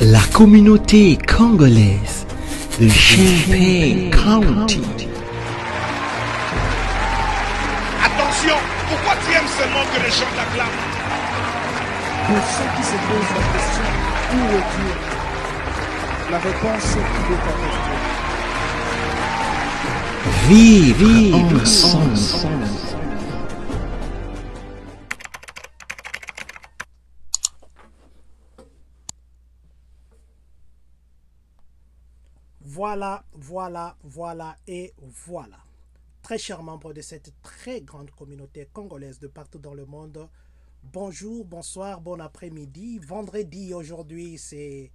La communauté congolaise de Champaign County. Attention, pourquoi tu aimes seulement que les gens t'acclament? Pour ceux qui se posent la question, où est Dieu? La réponse est qu'il est avec toi. Vive ensemble. Voilà et voilà. Très chers membres de cette très grande communauté congolaise de partout dans le monde, bonjour, bonsoir, bon après-midi. Vendredi aujourd'hui, c'est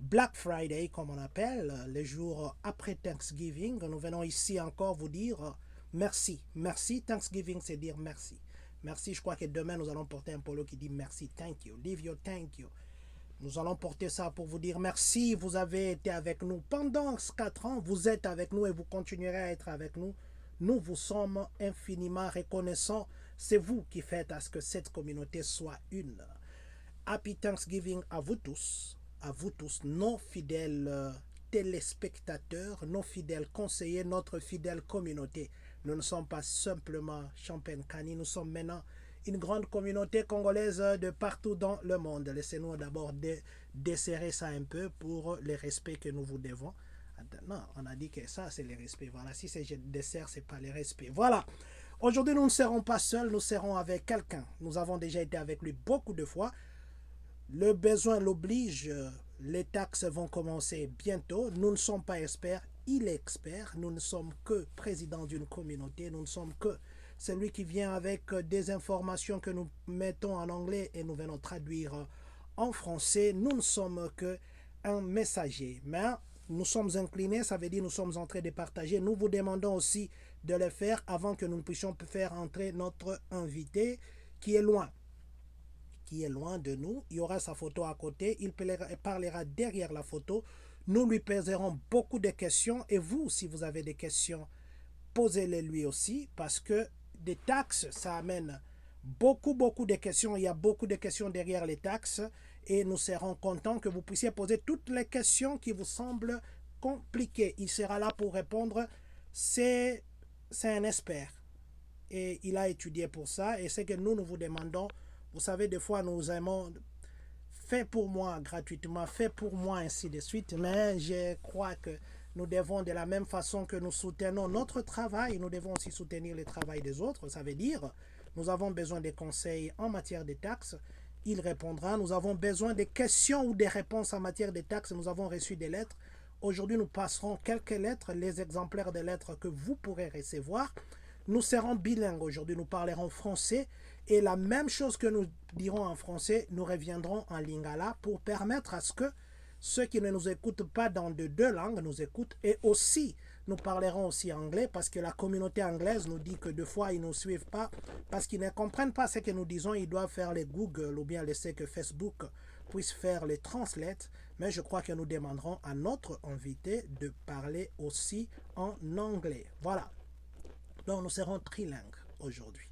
Black Friday, comme on appelle, le jour après Thanksgiving. Nous venons ici encore vous dire merci. Merci, Thanksgiving, c'est dire merci. Merci, je crois que demain, nous allons porter un polo qui dit merci, thank you, live your thank you. Nous allons porter ça pour vous dire merci, vous avez été avec nous pendant 4 ans, vous êtes avec nous et vous continuerez à être avec nous. Nous vous sommes infiniment reconnaissants. C'est vous qui faites à ce que cette communauté soit une. Happy Thanksgiving à vous tous, nos fidèles téléspectateurs, nos fidèles conseillers, notre fidèle communauté. Nous ne sommes pas simplement Champaign-Kani, nous sommes maintenant une grande communauté congolaise de partout dans le monde. Laissez-nous d'abord desserrer ça un peu pour le respect que nous vous devons. Non, on a dit que ça, c'est le respect. Voilà, si c'est dessert, c'est pas le respect. Voilà. Aujourd'hui, nous ne serons pas seuls, nous serons avec quelqu'un. Nous avons déjà été avec lui beaucoup de fois. Le besoin l'oblige. Les taxes vont commencer bientôt. Nous ne sommes pas experts. Il est expert. Nous ne sommes que président d'une communauté. Nous ne sommes que celui qui vient avec des informations que nous mettons en anglais et nous venons traduire en français. Nous ne sommes que un messager. Mais nous sommes inclinés, ça veut dire nous sommes en train de partager. Nous vous demandons aussi de le faire avant que nous puissions faire entrer notre invité qui est loin. Qui est loin de nous. Il y aura sa photo à côté. Il parlera derrière la photo. Nous lui poserons beaucoup de questions. Et vous, si vous avez des questions, posez-les lui aussi. Parce que des taxes, ça amène beaucoup de questions. Il y a beaucoup de questions derrière les taxes. Et nous serons contents que vous puissiez poser toutes les questions qui vous semblent compliquées. Il sera là pour répondre. C'est un expert. Et il a étudié pour ça. Et c'est que nous vous demandons. Vous savez, des fois, nous aimons fait pour moi gratuitement, fait pour moi, ainsi de suite. Mais je crois que nous devons, de la même façon que nous soutenons notre travail, nous devons aussi soutenir le travail des autres. Ça veut dire, nous avons besoin de conseils en matière de taxes. Il répondra. Nous avons besoin de questions ou des réponses en matière de taxes. Nous avons reçu des lettres. Aujourd'hui, nous passerons quelques lettres, les exemplaires des lettres que vous pourrez recevoir. Nous serons bilingues aujourd'hui. Nous parlerons français. Et la même chose que nous dirons en français, nous reviendrons en lingala pour permettre à ce que ceux qui ne nous écoutent pas dans de deux langues nous écoutent. Et aussi, nous parlerons aussi anglais parce que la communauté anglaise nous dit que deux fois, ils ne nous suivent pas parce qu'ils ne comprennent pas ce que nous disons. Ils doivent faire les Google ou bien laisser que Facebook puisse faire les translates. Mais je crois que nous demanderons à notre invité de parler aussi en anglais. Voilà. Donc, nous serons trilingues aujourd'hui.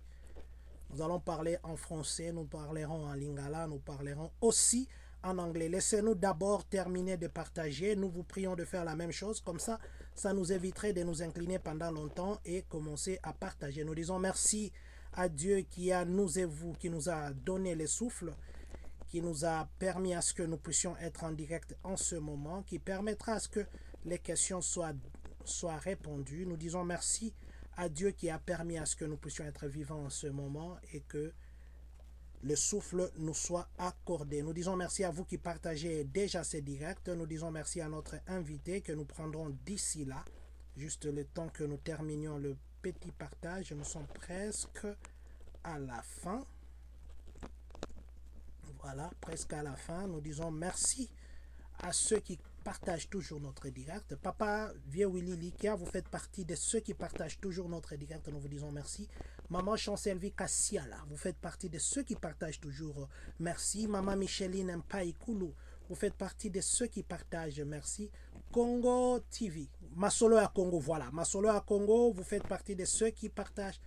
Nous allons parler en français, nous parlerons en lingala, nous parlerons aussi en anglais. Laissez-nous d'abord terminer de partager. Nous vous prions de faire la même chose. Comme ça, ça nous éviterait de nous incliner pendant longtemps et commencer à partager. Nous disons merci à Dieu qui a nous et vous, qui nous a donné le souffle, qui nous a permis à ce que nous puissions être en direct en ce moment, qui permettra à ce que les questions soient répondues. Nous disons merci à Dieu qui a permis à ce que nous puissions être vivants en ce moment et que le souffle nous soit accordé. Nous disons merci à vous qui partagez déjà ces directs. Nous disons merci à notre invité que nous prendrons d'ici là, juste le temps que nous terminions le petit partage. Nous sommes presque à la fin. Voilà, presque à la fin. Nous disons merci à ceux qui partagent toujours notre direct. Papa, vieux Willy Likia, vous faites partie de ceux qui partagent toujours notre direct. Nous vous disons merci. Maman Chancelvi Kassiala, vous faites partie de ceux qui partagent toujours. Merci. Maman Micheline Mpaïkoulou, vous faites partie de ceux qui partagent. Merci. Congo TV, Masolo à Congo, voilà. Masolo à Congo, vous faites partie de ceux qui partagent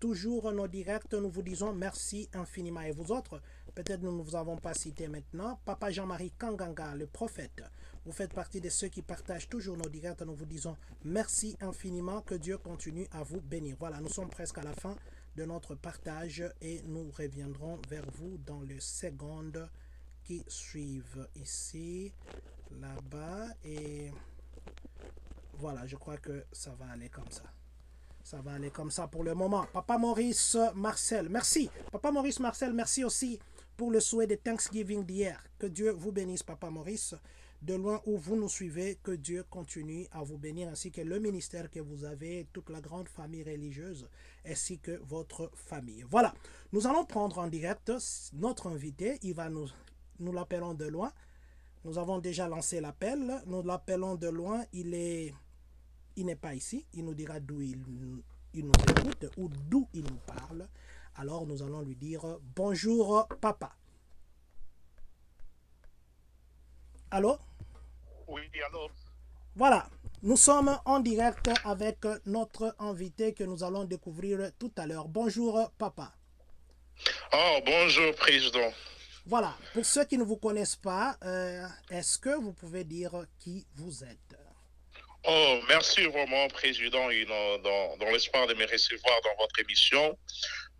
toujours nos directs, nous vous disons merci infiniment. Et vous autres, peut-être nous ne vous avons pas cité maintenant, Papa Jean-Marie Kanganga, le prophète, vous faites partie de ceux qui partagent toujours nos directs. Nous vous disons merci infiniment, que Dieu continue à vous bénir. Voilà, nous sommes presque à la fin de notre partage et nous reviendrons vers vous dans les secondes qui suivent. Ici, là-bas, et voilà, je crois que ça va aller comme ça. Ça va aller comme ça pour le moment. Papa Maurice Marcel, merci. Papa Maurice Marcel, merci aussi pour le souhait de Thanksgiving d'hier. Que Dieu vous bénisse, Papa Maurice. De loin où vous nous suivez, que Dieu continue à vous bénir, ainsi que le ministère que vous avez, toute la grande famille religieuse, ainsi que votre famille. Voilà, nous allons prendre en direct notre invité. Nous l'appelons de loin. Nous avons déjà lancé l'appel. Nous l'appelons de loin. Il n'est pas ici. Il nous dira d'où il nous écoute ou d'où il nous parle. Alors nous allons lui dire bonjour papa. Allô? Oui, alors. Voilà, nous sommes en direct avec notre invité que nous allons découvrir tout à l'heure. Bonjour papa. Oh, bonjour, président. Voilà, pour ceux qui ne vous connaissent pas, est-ce que vous pouvez dire qui vous êtes? Oh, merci vraiment, président, dans l'espoir de me recevoir dans votre émission.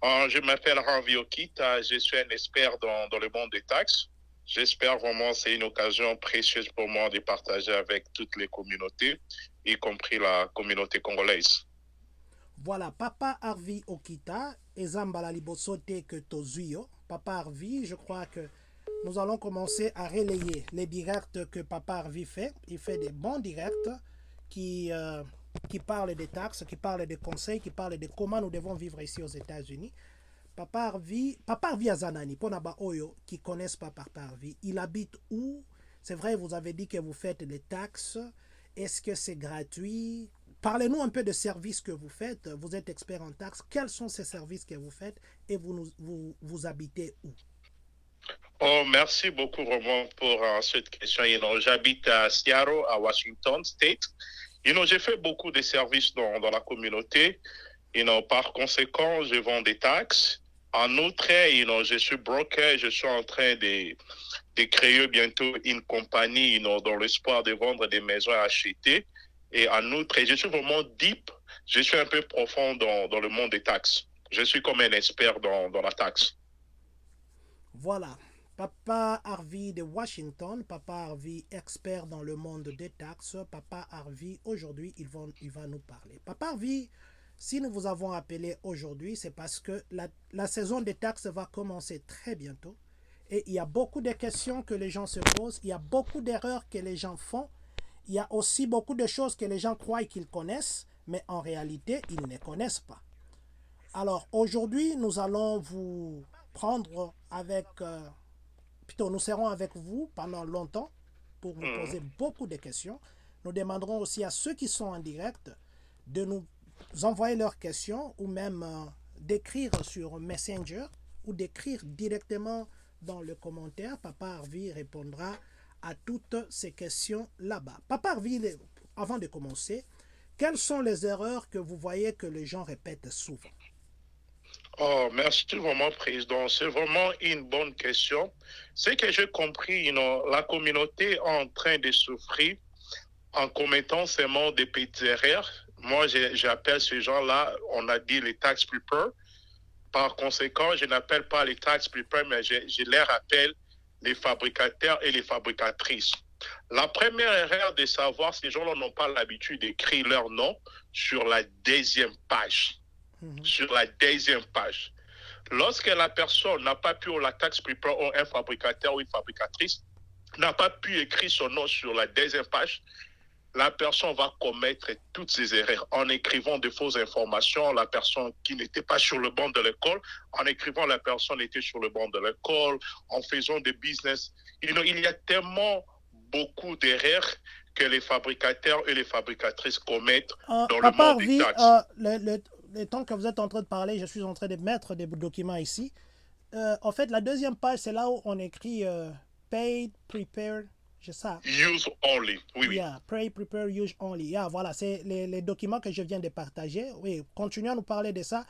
Je m'appelle Ranvi Okita, je suis un expert dans le monde des taxes. J'espère vraiment que c'est une occasion précieuse pour moi de partager avec toutes les communautés, y compris la communauté congolaise. Voilà, Papa Harvey Okita, Ezambala Libosote que Tozuyo. Papa Harvey, je crois que nous allons commencer à relayer les directs que Papa Harvey fait. Il fait des bons directs qui parlent des taxes, qui parlent des conseils, qui parlent de comment nous devons vivre ici aux États-Unis. Papa Harvey Azanani, pour Naba Oyo, qui connaissent pas Papa Harvey, il habite où? C'est vrai, vous avez dit que vous faites des taxes. Est-ce que c'est gratuit? Parlez-nous un peu de services que vous faites. Vous êtes expert en taxes. Quels sont ces services que vous faites et vous habitez où? Oh, merci beaucoup, Roman, pour cette question. J'habite à Seattle, à Washington State. J'ai fait beaucoup de services dans la communauté. Par conséquent, je vends des taxes. En outre, je suis broker. Je suis en train de créer bientôt une compagnie dans l'espoir de vendre des maisons à acheter. Et en outre, je suis vraiment deep. Je suis un peu profond dans le monde des taxes. Je suis comme un expert dans la taxe. Voilà. Papa Harvey de Washington, Papa Harvey expert dans le monde des taxes. Papa Harvey, aujourd'hui, il va nous parler. Papa Harvey, si nous vous avons appelé aujourd'hui, c'est parce que la saison des taxes va commencer très bientôt. Et il y a beaucoup de questions que les gens se posent. Il y a beaucoup d'erreurs que les gens font. Il y a aussi beaucoup de choses que les gens croient qu'ils connaissent, mais en réalité, ils ne connaissent pas. Alors, aujourd'hui, nous allons vous prendre avec... plutôt, nous serons avec vous pendant longtemps pour vous poser beaucoup de questions. Nous demanderons aussi à ceux qui sont en direct de nous envoyer leurs questions ou même d'écrire sur Messenger ou d'écrire directement dans le commentaire. Papa Harvey répondra à toutes ces questions là-bas. Papa Harvey, avant de commencer, quelles sont les erreurs que vous voyez que les gens répètent souvent? Oh, merci vraiment, président. C'est vraiment une bonne question. C'est que j'ai compris, la communauté est en train de souffrir en commettant seulement des petites erreurs. Moi, j'appelle ces gens-là, on a dit les tax preppers. Par conséquent, je n'appelle pas les tax preppers, mais je les rappelle les fabricateurs et les fabricatrices. La première erreur de savoir, ces gens-là n'ont pas l'habitude d'écrire leur nom sur la deuxième page. Sur la deuxième page. Lorsque la personne n'a pas pu, ou la tax prepare, ou un fabricateur ou une fabricatrice, n'a pas pu écrire son nom sur la deuxième page, la personne va commettre toutes ces erreurs en écrivant de fausses informations, la personne qui n'était pas sur le banc de l'école, en écrivant la personne était sur le banc de l'école, en faisant des business. Il y a tellement beaucoup d'erreurs que les fabricateurs et les fabricatrices commettent dans le monde des taxes. Le temps que vous êtes en train de parler, je suis en train de mettre des documents ici. En fait, la deuxième page, c'est là où on écrit paid, prepared, c'est ça. Use only, oui, oui. Yeah, pay, prepare, use only. Yeah, voilà, c'est les documents que je viens de partager. Oui, continuez à nous parler de ça.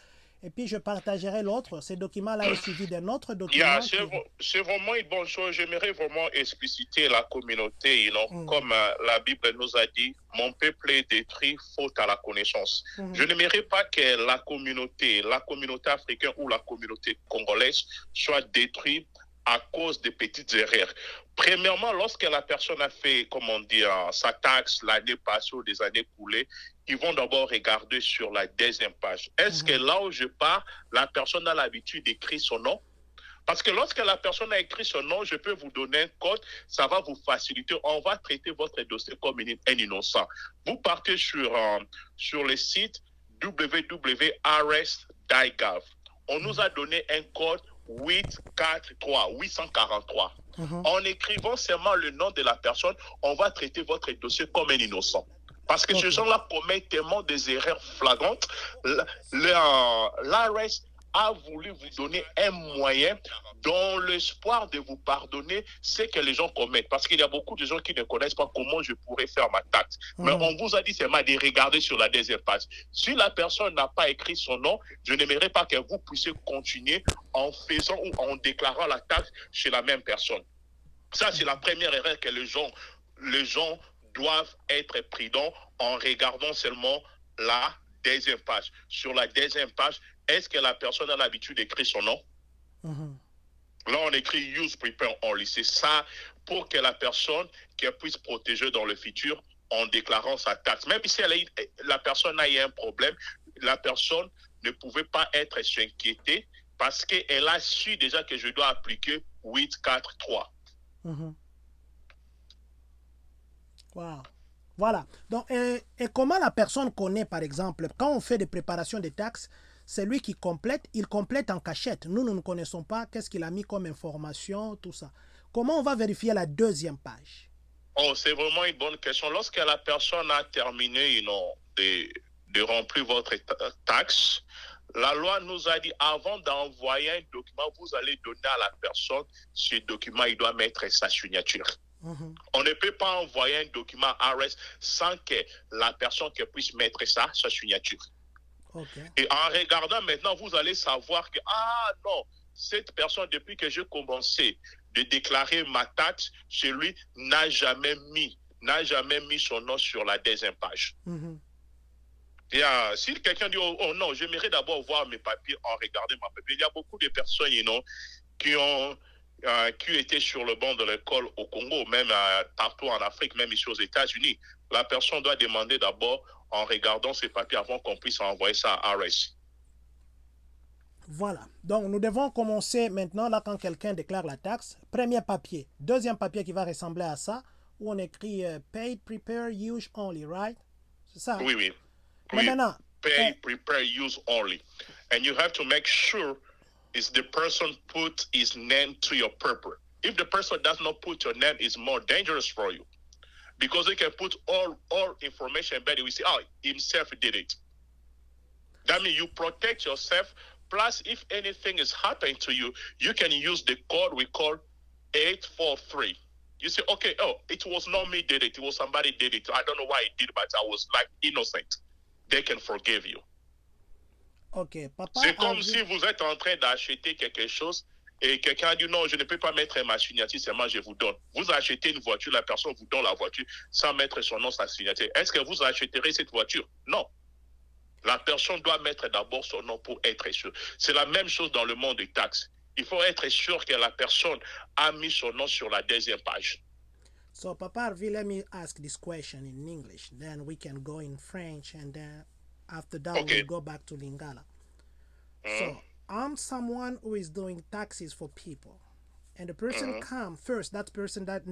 Et puis je partagerai l'autre. Ce document-là est suivi d'un autre Yeah, document c'est vraiment une bonne chose. J'aimerais vraiment expliciter la communauté, Mm. comme la Bible nous a dit, mon peuple est détruit faute à la connaissance. Je n'aimerais pas que la communauté africaine ou la communauté congolaise soit détruite à cause de petites erreurs. Premièrement, lorsque la personne a fait, comment dire, sa taxe l'année passée ou des années coulées, ils vont d'abord regarder sur la deuxième page. Est-ce que là où je pars, la personne a l'habitude d'écrire son nom? Parce que lorsque la personne a écrit son nom, je peux vous donner un code, ça va vous faciliter. On va traiter votre dossier comme un innocent. Vous partez sur le site www.rs.gov. On nous a donné un code 843. En écrivant seulement le nom de la personne, on va traiter votre dossier comme un innocent. Parce que ces gens-là commettent tellement des erreurs flagrantes. L'ARS a voulu vous donner un moyen dans l'espoir de vous pardonner ce que les gens commettent. Parce qu'il y a beaucoup de gens qui ne connaissent pas comment je pourrais faire ma taxe. Mais on vous a dit seulement de regarder sur la deuxième page. Si la personne n'a pas écrit son nom, je n'aimerais pas que vous puissiez continuer en faisant ou en déclarant la taxe chez la même personne. Ça, c'est la première erreur que les gens doivent être prudents en regardant seulement la deuxième page. Sur la deuxième page, est-ce que la personne a l'habitude d'écrire son nom? Là, on écrit Use Prepare Only. C'est ça pour que la personne puisse protéger dans le futur en déclarant sa taxe. Même si la personne a eu un problème, la personne ne pouvait pas être s'inquiéter parce qu'elle a su déjà que je dois appliquer 843. Wow. Voilà. Donc, et comment la personne connaît, par exemple, quand on fait des préparations des taxes, c'est lui qui complète, il complète en cachette. Nous ne connaissons pas qu'est-ce qu'il a mis comme information, tout ça. Comment on va vérifier la deuxième page? Oh, c'est vraiment une bonne question. Lorsque la personne a terminé de remplir votre taxe, la loi nous a dit, avant d'envoyer un document, vous allez donner à la personne ce document, il doit mettre sa signature. On ne peut pas envoyer un document ARS sans que la personne puisse mettre sa signature. Et en regardant maintenant, vous allez savoir que, ah non, cette personne, depuis que j'ai commencé de déclarer ma taxe, celui n'a jamais mis son nom sur la deuxième page. Et, si quelqu'un dit, oh non, j'aimerais d'abord voir mes papiers en regardant mes papiers, il y a beaucoup de personnes qui étaient sur le banc de l'école au Congo, même partout en Afrique, même ici aux États-Unis. La personne doit demander d'abord en regardant ses papiers avant qu'on puisse envoyer ça à RS. Voilà. Donc, nous devons commencer maintenant, là, quand quelqu'un déclare la taxe. Premier papier. Deuxième papier qui va ressembler à ça, où on écrit Paid, Prepare, Use Only, right? C'est ça? Oui, oui. Mais maintenant... Pay, prepare, use only. And you have to make sure is the person put his name to your paper. If the person does not put your name, it's more dangerous for you. Because they can put all information, but we say, oh, himself did it. That means you protect yourself. Plus, if anything is happening to you, you can use the code we call 843. You say, okay, oh, it was not me did it. It was somebody did it. I don't know why he did it, but I was like innocent. They can forgive you. Okay, papa. C'est comme si vous êtes en train d'acheter quelque chose et quelqu'un dit non, je ne peux pas mettre ma signature, seulement je vous donne. Vous achetez une voiture, la personne vous donne la voiture sans mettre son nom, sa signature. Est-ce que vous achèterez cette voiture? Non. La personne doit mettre d'abord son nom pour être sûr. C'est la même chose dans le monde des taxes. Il faut être sûr que la personne a mis son nom sur la deuxième page. So, Papa Harvey, let me ask this question in English. Then we can go in French, and then after that, Okay. we'll go back to Lingala. So, I'm someone who is doing taxes for people. And the person come first, that person that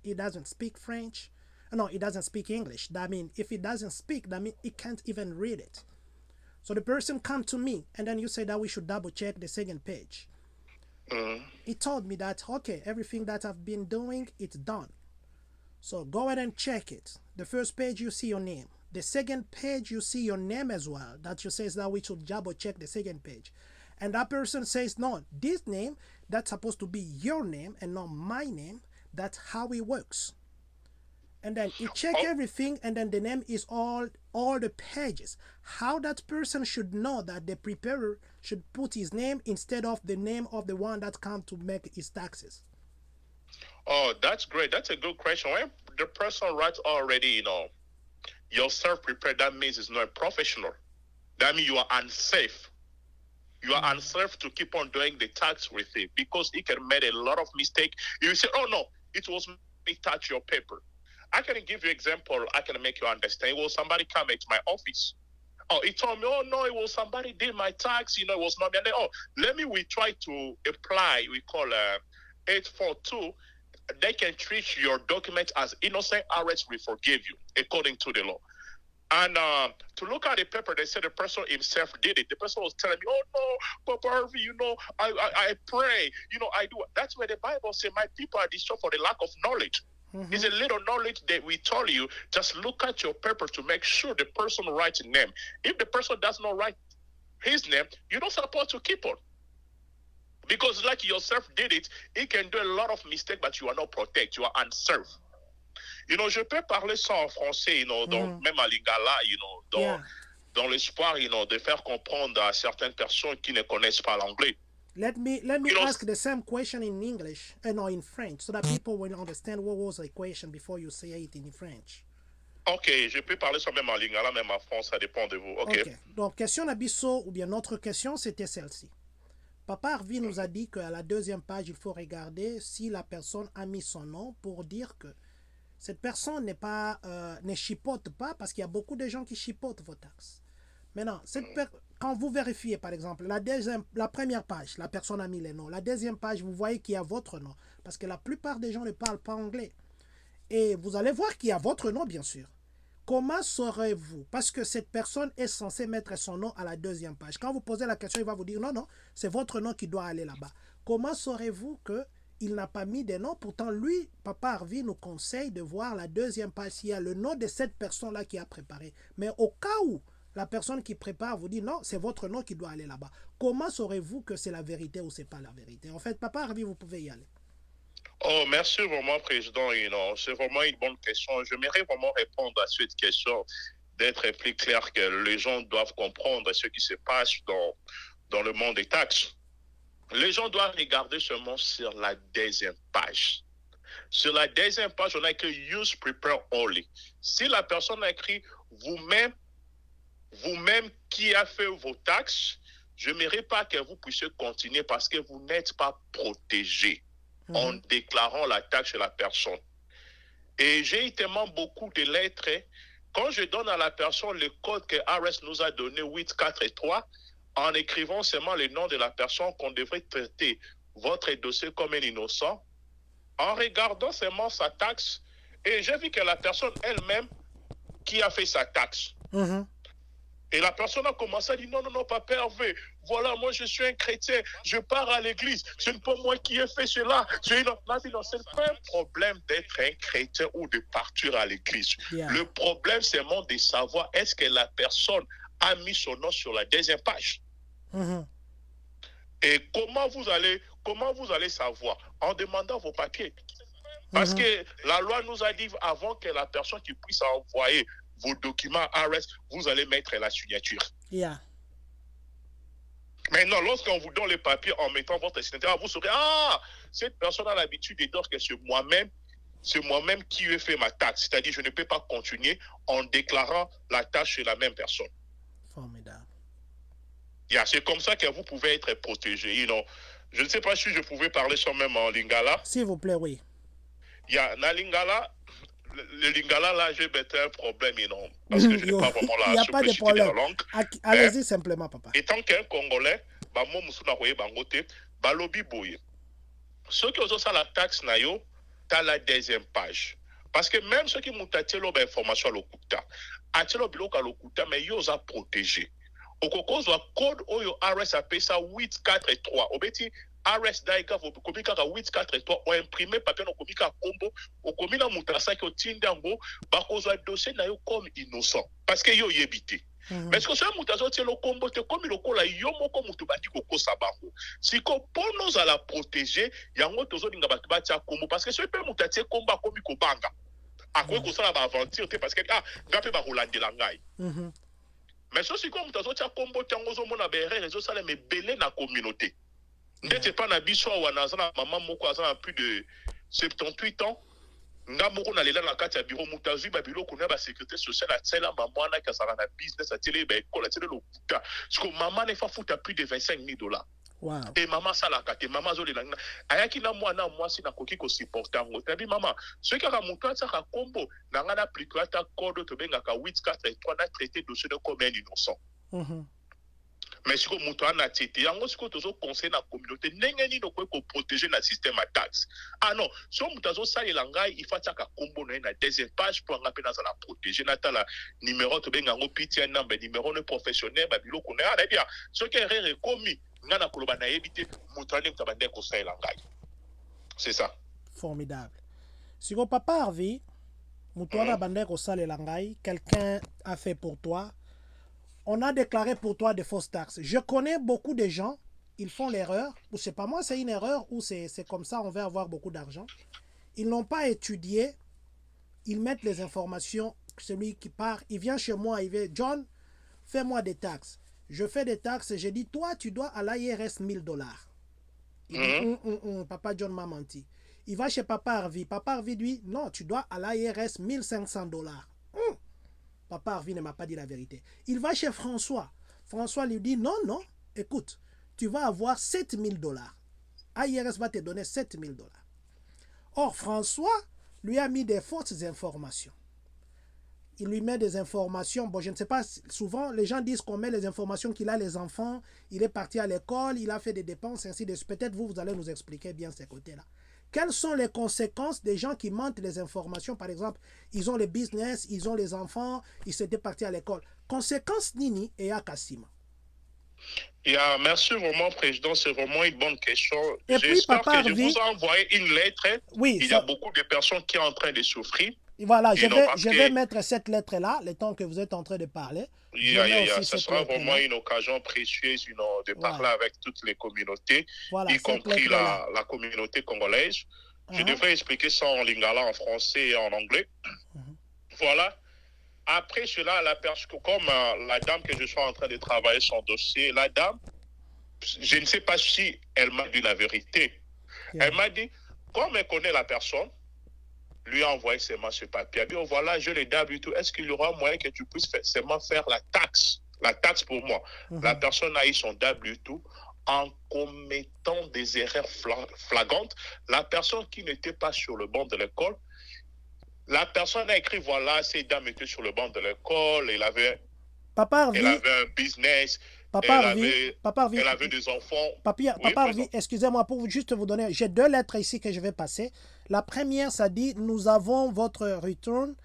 he doesn't speak French. No, he doesn't speak English. That means if he doesn't speak, that means he can't even read it. So the person come to me, and then you say that we should double check the second page. He told me that, okay, everything that I've been doing, it's done. So go ahead and check it. The first page, you see your name. The second page, you see your name as well. That you says that we should double check the second page. And that person says, no, this name, that's supposed to be your name and not my name. That's how it works. and then you check everything, and then the name is all the pages. How that person should know that the preparer should put his name instead of the name of the one that come to make his taxes? Oh, that's great. That's a good question. When the person writes already, you're self-prepared, that means it's not a professional. That means you are unsafe. You are unsafe to keep on doing the tax with it because he can make a lot of mistake. You say, oh no, it was me touch your paper. I can give you example. I can make you understand. Well, somebody come into my office. Oh, he told me, oh no, it was somebody did my tax. It was not me. And then, we try to apply. We call 842. They can treat your document as innocent. IRS will forgive you according to the law. And to look at the paper, they said the person himself did it. The person was telling me, oh no, Papa Harvey, I pray, I do. That's where the Bible says, my people are destroyed for the lack of knowledge. Mm-hmm. It's a little knowledge that we tell you. Just look at your paper to make sure the person writes a name. If the person does not write his name, you're not supposed to keep on. Because like yourself did it, he can do a lot of mistakes, but you are not protected. You are unserved. Je peux parler ça en français, donc même à Lingala, dans l'espoir, de faire comprendre à certaines personnes qui ne connaissent pas l'anglais. Let me ask the same question in English and in French, so that people will understand what was the question before you say it in French. Ok, je peux parler ça même en Lingala, même en France, ça dépend de vous. Ok. Donc, question d'Abisso, ou bien notre question, c'était celle-ci. Papa Harvey nous a dit qu'à la deuxième page, il faut regarder si la personne a mis son nom pour dire que cette personne ne chipote pas, parce qu'il y a beaucoup de gens qui chipotent vos taxes. Maintenant, quand vous vérifiez, par exemple, la première page, la personne a mis les noms. La deuxième page, vous voyez qu'il y a votre nom. Parce que la plupart des gens ne parlent pas anglais. Et vous allez voir qu'il y a votre nom, bien sûr. Comment saurez-vous? Parce que cette personne est censée mettre son nom à la deuxième page. Quand vous posez la question, il va vous dire non, c'est votre nom qui doit aller là-bas. Comment saurez-vous qu'il n'a pas mis de nom? Pourtant, lui, Papa Harvey nous conseille de voir la deuxième page s'il y a le nom de cette personne-là qui a préparé. Mais au cas où la personne qui prépare vous dit non, c'est votre nom qui doit aller là-bas. Comment saurez-vous que c'est la vérité ou c'est pas la vérité? En fait, Papa Harvey, vous pouvez y aller. Oh, merci vraiment, Président. C'est vraiment une bonne question. J'aimerais vraiment répondre à cette question, d'être plus clair que les gens doivent comprendre ce qui se passe dans le monde des taxes. Les gens doivent regarder seulement sur la deuxième page. Sur la deuxième page, on a écrit « Use prepare only ». Si la personne a écrit « Vous-même qui a fait vos taxes », je n'aimerais pas que vous puissiez continuer parce que vous n'êtes pas protégé en déclarant la taxe chez la personne. Et j'ai eu tellement beaucoup de lettres. Quand je donne à la personne le code que ARS nous a donné, 843, en écrivant seulement le nom de la personne qu'on devrait traiter votre dossier comme un innocent, en regardant seulement sa taxe, et j'ai vu que la personne elle-même qui a fait sa taxe. Et la personne a commencé à dire non, Papa Hervé, voilà, moi je suis un chrétien, je pars à l'église, ce n'est pas moi qui ai fait cela. Ce n'est pas un problème d'être un chrétien ou de partir à l'église. Yeah. Le problème, c'est vraiment de savoir est-ce que la personne a mis son nom sur la deuxième page. Et comment vous allez savoir? En demandant vos papiers. Parce que la loi nous a dit avant que la personne qui puisse envoyer vos documents ARS, vous allez mettre la signature. Yeah. Maintenant, lorsqu'on vous donne les papiers en mettant votre signature, vous saurez, cette personne a l'habitude de dire que c'est moi-même qui ai fait ma taxe. C'est-à-dire, je ne peux pas continuer en déclarant la tâche chez la même personne. Formidable. Yeah, c'est comme ça que vous pouvez être protégé. Je ne sais pas si je pouvais parler ça même en lingala. S'il vous plaît, oui. Dans lingala, le lingala, là, j'ai un problème énorme. Parce que je n'ai pas vraiment la simplicité de la langue. Allez-y simplement, papa. Étant qu'un Congolais, moi, je suis balobi boye. Ceux qui ont ça la taxe, t'as la deuxième page. Parce que même ceux qui m'ont tâté l'information à l'okuta, mais ils ont protégé. Au cause de code oyo RS appelle ça 843. Obeti RS daika vo komika ka 843 o imprimé papier no komika kombo o komina mutasa ki otindango ba kozwa dossier na yo comme innocent parce que yo yebité. Mais ce que ça mutazo tie lo kombo te komi lokola yo moko mutu bandi ko kosa bango. Siko pour nous à la protéger yango tozo linga batu batia kombo parce que ce peut mutatie komba komi ko banga. akoki kosala baaventure te parce que nga mpe bakolandela ngai. Mais ceci comme moto azotia kombo ntango ozomona baerreur ezosalema ebele na communauté ndeti epa na biso awa naza na mama moko aza na plus de 78 ans nga moko nalela na kati ya bureau moto azwi babiloko na basécurité sociale atielamba mwanaki azalaka na business atiele baekole atiele lokuta siko mama nefa futa plus de 25 000 $. Wow. Et maman salaka te maman zolela ayaki na mwana mwasi nakoki kosupporta yango tabi mama soki kaka moto atiaka kombo na nga na applique ata code tobengaka 843 na traité dossier de comme un innocent. Mais siko moto ana tete yango siko tozo conseil na communauté ndenge nini okoki koprotéger na système à taxe. Ah non so moto azosalela ngai il faut atiaka kombo na ye na deuxième page mpo anga mpe nazala protéger natala numéro tobenga yango PTN number numéro ne professionnel babiloko na ye anayebi ya soki erreur ekomi nga na koloba na yebi te moto ane moto abande kosalela ngai. C'est ça. Formidable. Siko papa Harvey, moto wana abande kosalela ngai, quelqu'un a fait pour toi. On a déclaré pour toi de fausses taxes. Je connais beaucoup de gens, ils font l'erreur, ou c'est pas moi, c'est une erreur, ou c'est comme ça, on veut avoir beaucoup d'argent. Ils n'ont pas étudié, ils mettent les informations, celui qui part, il vient chez moi, il dit, John, fais-moi des taxes. Je fais des taxes, j'ai dit, toi, tu dois à l'IRS 1000 $. Il dit, papa John m'a menti. Il va chez papa Harvey. Papa Harvey dit, non, tu dois à l'IRS 1500 $. Papa Harvey ne m'a pas dit la vérité. Il va chez François. François lui dit, non, non, écoute, tu vas avoir 7000 $. IRS va te donner 7000 $. Or, François lui a mis des fausses informations. Il lui met des informations, bon, je ne sais pas, souvent, les gens disent qu'on met les informations qu'il a les enfants, il est parti à l'école, il a fait des dépenses, ainsi de suite. Peut-être vous allez nous expliquer bien ces côtés-là. Quelles sont les conséquences des gens qui mentent les informations? Par exemple, ils ont le business, ils ont les enfants, ils s'étaient partis à l'école. Conséquences Nini et Akassima. Merci vraiment, Président. C'est vraiment une bonne question. J'espère que je vous ai envoyé une lettre. Oui, il y a beaucoup de personnes qui sont en train de souffrir. Voilà, je vais mettre cette lettre-là, le temps que vous êtes en train de parler. Ça sera vraiment une occasion précieuse de parler avec toutes les communautés, y compris la communauté congolaise. Je devrais expliquer ça en lingala, en français et en anglais. Voilà. Après cela, comme la dame que je suis en train de travailler son dossier, la dame, je ne sais pas si elle m'a dit la vérité. Elle m'a dit, comme elle connaît la personne, lui a envoyé seulement ce papier. Elle dit, oh, voilà, je le W2. Est-ce qu'il y aura moyen que tu puisses seulement faire la taxe pour moi? La personne a eu son W2 en commettant des erreurs flagrantes. La personne qui n'était pas sur le banc de l'école, la personne a écrit, voilà, ces dames étaient sur le banc de l'école, elle avait un business, elle avait des enfants. Papa Harvey, excusez-moi, pour juste vous donner, j'ai 2 lettres ici que je vais passer. La première, ça dit, nous avons votre return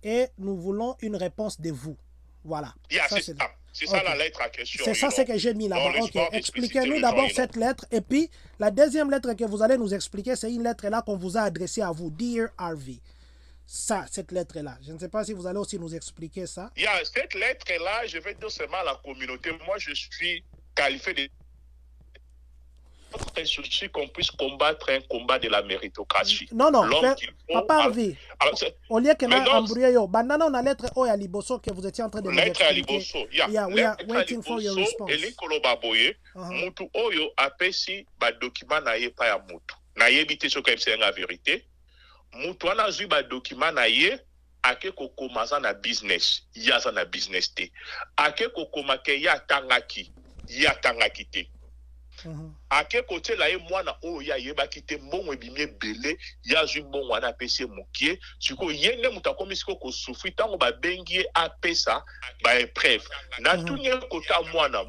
et nous voulons une réponse de vous. Voilà. C'est ça la lettre à question. C'est ça, c'est que j'ai mis là-bas. Ok, expliquez-nous d'abord cette lettre. Et puis, la deuxième lettre que vous allez nous expliquer, c'est une lettre là qu'on vous a adressée à vous. Dear Harvey. Ça, cette lettre-là. Je ne sais pas si vous allez aussi nous expliquer ça. Cette lettre-là, je vais dire seulement à la communauté. Moi, je suis qualifié de... Notre souci qu'on puisse combattre un combat de la méritocratie. Non, Papa Harvey, au lieu que nous embrouillons, banana on a lettre à Liboso que vous étiez en train de nous expliquer. Lettre à Liboso, we are waiting for your response. Et Likolo Baboye, mutu oyo apesi ba document na ye pa ya mutu. Na ye bité so comme c'est la vérité. Mutu ana zui ba document na ye ake kokomaza na business, yaza na business te. Ake kokomake ya tangaki te. Ake kote la ye mwana o ya yebaki te mbongo ebimi ebele ya zwi mbongo wana apesi mokie siko yende muta komi siko ko souffrir tango ba bengi apesa ba épreuve na tunye kota mwana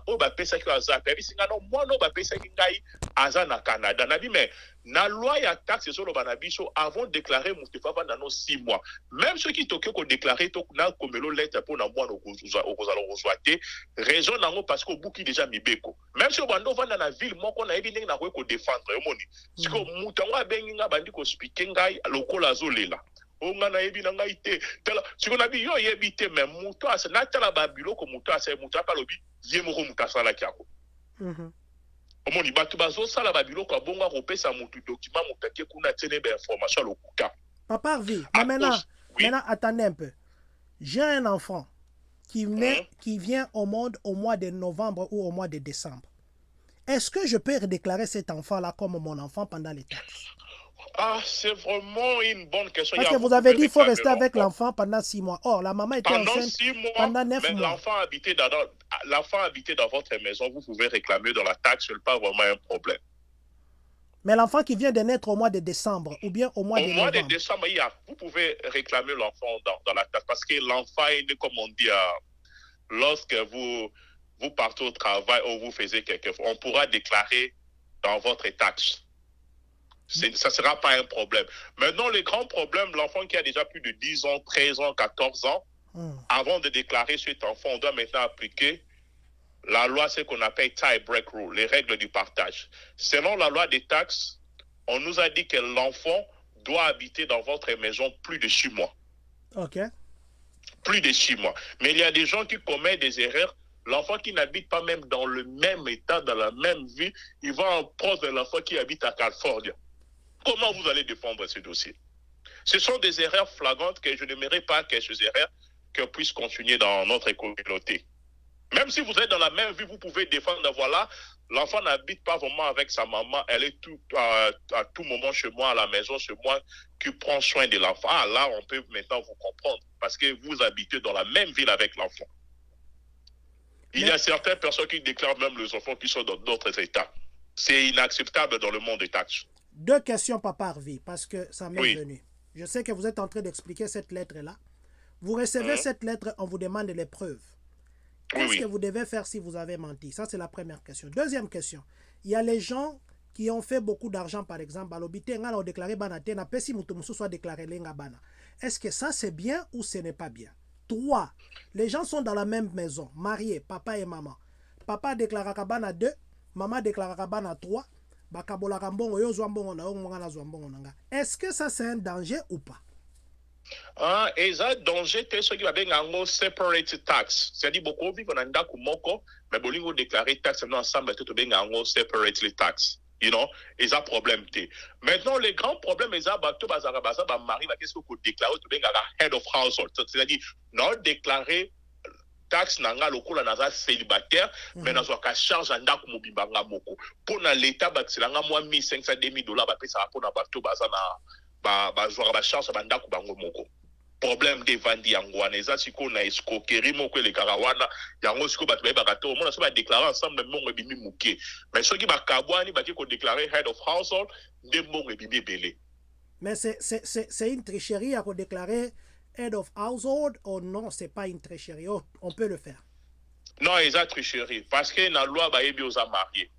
o ba pesa ki aza pe bisinga no mwana o ba pesa ki ngai aza na Canada na bi mais na loi ya taxe sur le banabiso avant de déclarer mutefa na no 6 mois même ceux qui toke ko déclarer to na komelo lettre pour na mwana okozala ozwate raison nango parce que buki déjà mibeko même si bando vanda na ville moko na yebi ndenge na ko défendre yomoni siko mutango abengi nga bandi ko speaker ngai lokola azolela onga na yebi na ngai te tala siko na bi yo yebi te mais muto asa na tala ba biloko muto asa muto apa lobi ye moko mutasala kyako omoni batu bazo sala ba biloko abonga kopesa mutu document mutake kuna tene ba information lokuta Papa Harvey, À mais maintenant, cause- Oui. maintenant, attendez un peu. J'ai un enfant Mhm. qui vient au monde au mois de novembre ou au mois de décembre. Est-ce que je peux déclarer cet enfant-là comme mon enfant pendant les taxes? Ah, c'est vraiment une bonne question. Parce que Vous vous avez pouvez dit qu'il faut réclamer rester avec l'enfant. l'enfant pendant 6 mois. Or, la maman était Pendant enceinte 6 mois, pendant 9 mais mois. l'enfant habité dans votre maison, vous pouvez réclamer dans la taxe, ce n'est pas vraiment un problème. Mais l'enfant qui vient de naître au mois de décembre ou bien au mois Au de mois de novembre. décembre, vous pouvez réclamer l'enfant dans la taxe parce que l'enfant est né, comme on dit, lorsque vous partez au travail ou vous faisiez quelque chose, on pourra déclarer dans votre taxe. Ça ne sera pas un problème. Maintenant, le grand problème, l'enfant qui a déjà plus de 10 ans, 13 ans, 14 ans, avant de déclarer cet enfant, on doit maintenant appliquer la loi, ce qu'on appelle tie break rule, les règles du partage. Selon la loi des taxes, on nous a dit que l'enfant doit habiter dans votre maison plus de 6 mois. OK. Plus de 6 mois. Mais il y a des gens qui commettent des erreurs. L'enfant qui n'habite pas même dans le même état, dans la même ville, il va en prendre l'enfant qui habite à Californie. Comment vous allez défendre ce dossier? Ce sont des erreurs flagrantes que je n'aimerais pas que ces erreurs puissent continuer dans notre communauté. Même si vous êtes dans la même vie, vous pouvez défendre, voilà, l'enfant n'habite pas vraiment avec sa maman, elle est à tout moment chez moi, à la maison, chez moi, qui prend soin de l'enfant. Ah, là, on peut maintenant vous comprendre, parce que vous habitez dans la même ville avec l'enfant. Il y a certaines personnes qui déclarent même les enfants qui sont dans d'autres états. C'est inacceptable dans le monde des taxes. 2 questions, Papa Harvey, parce que ça m'est Oui. venu. Je sais que vous êtes en train d'expliquer cette lettre-là. Vous recevez cette lettre, on vous demande les preuves. Qu'est-ce que vous devez faire si vous avez menti? Ça, c'est la première question. Deuxième question. Il y a les gens qui ont fait beaucoup d'argent, par exemple. Est-ce que ça, c'est bien ou ce n'est pas bien? 3. Les gens sont dans la même maison, mariés, papa et maman. Papa déclare Kabana 2, maman déclare Kabana 3. Est-ce que ça, c'est un danger ou pas? Et ça, danger, c'est ce qui va bien en separate tax. C'est-à-dire, beaucoup vivent en andako moko, mais bolingo déclarer taxe, nous ensemble, tout bien en separate tax. You know, et ça problème t'es. Maintenant, les grands problèmes, ils ont bateau, bazarabasa, mari, qu'est-ce que vous déclarez, tout bien head of household. C'est-à-dire, non déclarer taxe nanga lokola naza célibataire, mais nazo ka charge andako mobibanga moko. Pour na l'état, bakselanga moi 1500 $2000, ba pesa pour bateau, bazana. Ba charge bandako bango moko problème de vandi yango eza siko na escroquerie moko le karawana yango siko bato ba bakato mona so ba déclarer ensemble mbongo ebimi muke mais soki ba kabwani ba ko déclarer head of household de mbongo ebimi belé. Mais c'est une tricherie à déclarer head of household ou non, c'est pas une tricherie, on peut le faire? Non, eza tricherie parce que na loi ba yebi oza marié.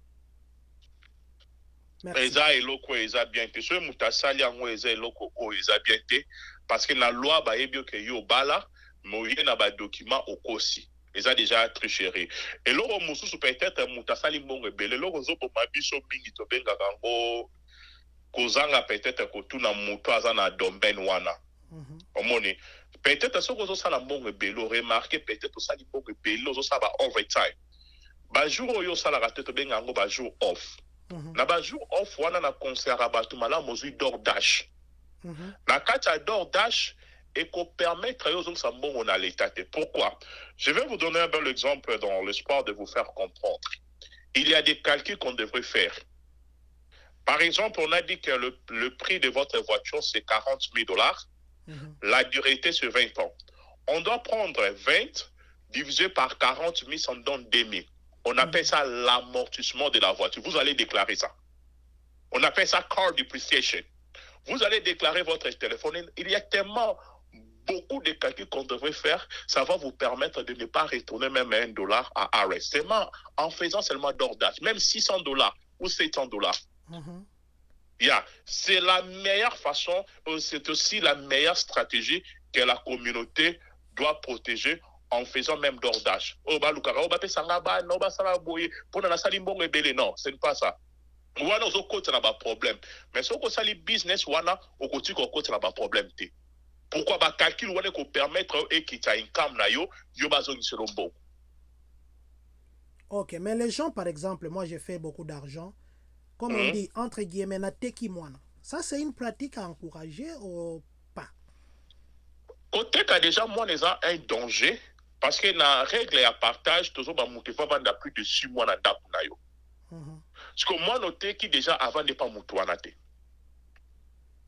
Eza eloko eza bien te so mutasali yango eza eloko o eza bien te parce que la loi ba yebi ke yo bala moye na ba document okosi eza déjà tricherie et loko mususu peut-être mutasali mbongo ebele loko zo boma biso mingi to benga kango kozanga peut-être kotuna muto aza na domaine wana omoni peut-être soko zo sala mbongo ebele remarquer peut-être osali mbongo ebele zo sala overtime ba jour oyo sala ka to benga ngo ba jour off. Na ba jour off wana na concert abatu mala mozui d'ordage. La carte à d'ordage et qu'on permettre aux autres mbongo na l'état. Pourquoi? Je vais vous donner un bel exemple dans l'espoir de vous faire comprendre. Il y a des calculs qu'on devrait faire. Par exemple, on a dit que le prix de votre voiture c'est $40,000. La durée c'est 20 ans. On doit prendre 20 divisé par 40 000, ça nous donne 2 000. On appelle ça l'amortissement de la voiture. Vous allez déclarer ça. On appelle ça car depreciation. Vous allez déclarer votre téléphone. Il y a tellement beaucoup de calculs qu'on devrait faire. Ça va vous permettre de ne pas retourner même $1 à RS. Seulement en faisant seulement d'ordage. Même $600 ou $700. Yeah. C'est la meilleure façon, c'est aussi la meilleure stratégie que la communauté doit protéger en faisant même d'ordage. Non, ce n'est pas ça. Wana ozo kota na ba problème. Mais si on sali business wana okoti ko kota na ba problème te. Pourquoi ba calcul wana ko permettre et qui ta income na yo bazo ni selombo. OK, mais les gens par exemple, moi j'ai fait beaucoup d'argent comme on dit entre guillemets na teki mwana. Ça c'est une pratique à encourager ou Côté que déjà, moi, les a un danger, parce que la règle et à partage, toujours, bah, monter pas vendre plus de 6 mois dans le yo. Parce que moi, noté qui déjà avant n'est pas moutou en athée.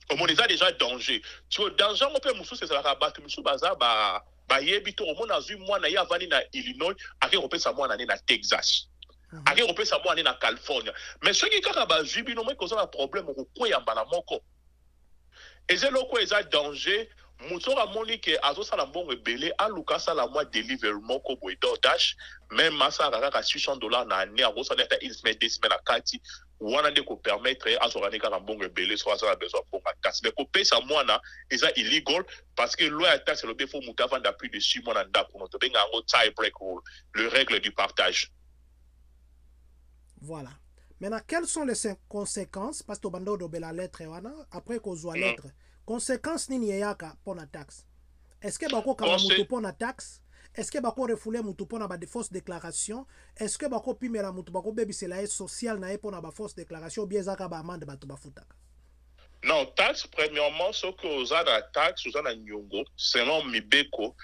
Au moins, déjà danger. Tu vois, danger, on peut moussou, c'est ça, la batte, moussou, baza, bah, yebito, au moins, dans une mois, na ya vani na Illinois, après, on peut savoir, na Texas. Après, on peut savoir, na Californie. Mais ceux qui, quand, bah, jubi, non, mais, cause un problème, on peut y avoir la moko. Et c'est là où il y a danger. Mouton a moni que azo sala mbongo belé a luka sala moi deliver moko boy DoorDash même masa kaka $600 na année azo sala ta il semaine des semaines à kati wana de ko permettre azo rani kaka mbongo belé soit ça a besoin pour ma taxe mais ko payer ça moi na is illegal parce que loi taxe le faut mouta vendre plus de 6 mois na ndako no to benga ngo tie break rule le règle du partage. Voilà. Maintenant, quelles sont les conséquences parce que bando do la lettre wana après qu'on soit lettre conséquences nini yaka pour la taxe? Est-ce que bako kama mutu pour la taxe? Est-ce que bako refouler mutu pour na ba de fausse déclaration? Est-ce que bako pimela mutu bako bebi c'est la social na pour na ba fausse déclaration ou bien zaka ba amende ba to ba futaka? Non, taxe, premièrement, ce que vous avez la taxe, vous avez la nyongo, selon Mibeko,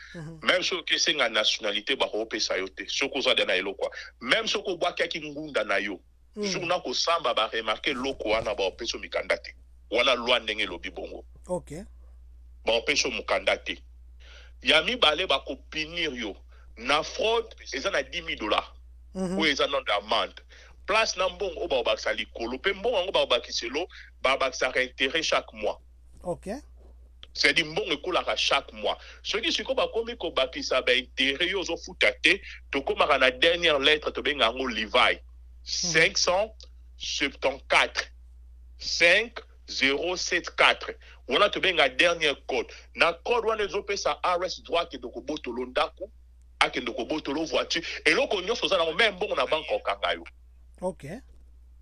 même ce que c'est la nationalité, bah, on peut sayoter, ce que vous avez la quoi. Même ce que vous avez qui ngunda na yo, journal ko samba ba remarquer loko wana ba opeso mikandate. Wana loi ndenge lobi bongo. OK. Ba opeso mukandate. Yami balé ba ko punir yo. Na fraude, eza na $10,000. Ou eza non d'amende. Place nambong o ba obakisa likolo pe mbongo ngo ba obakiselo ba obakisa intérêt chaque mois. OK. C'est dit mbongo ekolaka chaque mois. Ce qui siko ba komi ko bakisa ba intérêt yo zo futate to komaka na dernière lettre to benga ngo Levi 574 5074. On a te benga dernier code. Na code wana zo pesa RS droit ke doko botolo ndako ake doko botolo voiture et loko nyonso za na même bon na banque okanga yo. OK.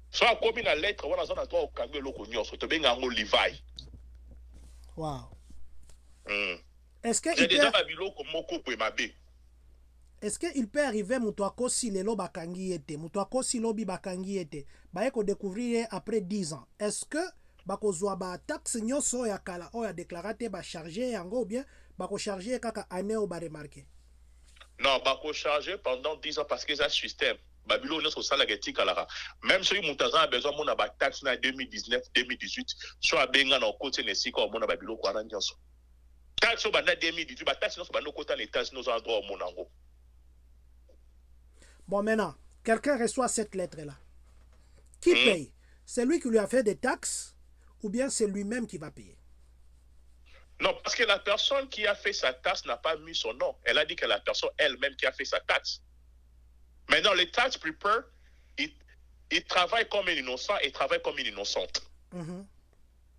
So akomi na lettre wana za na droit okanga loko nyonso to benga ngo Levi. Wow. Est-ce que est-ce qu'il peut arriver mutuako si lelo bakangi ete mutuako si lobi bakangi ete ba ko découvrir après 10 ans? Est-ce que bako zwa ba taxe nyoso ya kala o ya déclarate ba charger yango ou bien bako charger kaka année ou ba remarquer? Non, bako charger pendant 10 ans parce que ça système Babylone nous ça la getika là. Même si mutaza a besoin mon ba taxe na 2019 2018 so abenga na côté ne siko mon Babylone ko na nyoso. Taxe au banda 2018 ba taxe nous ba no côté les taxes nous endroit mon ango. Bon, maintenant, quelqu'un reçoit cette lettre-là. Qui paye? C'est lui qui lui a fait des taxes ou bien c'est lui-même qui va payer? Non, parce que la personne qui a fait sa taxe n'a pas mis son nom. Elle a dit que la personne elle-même qui a fait sa taxe. Maintenant, les tax preparer, il travaille comme un innocent et travaille comme une innocente.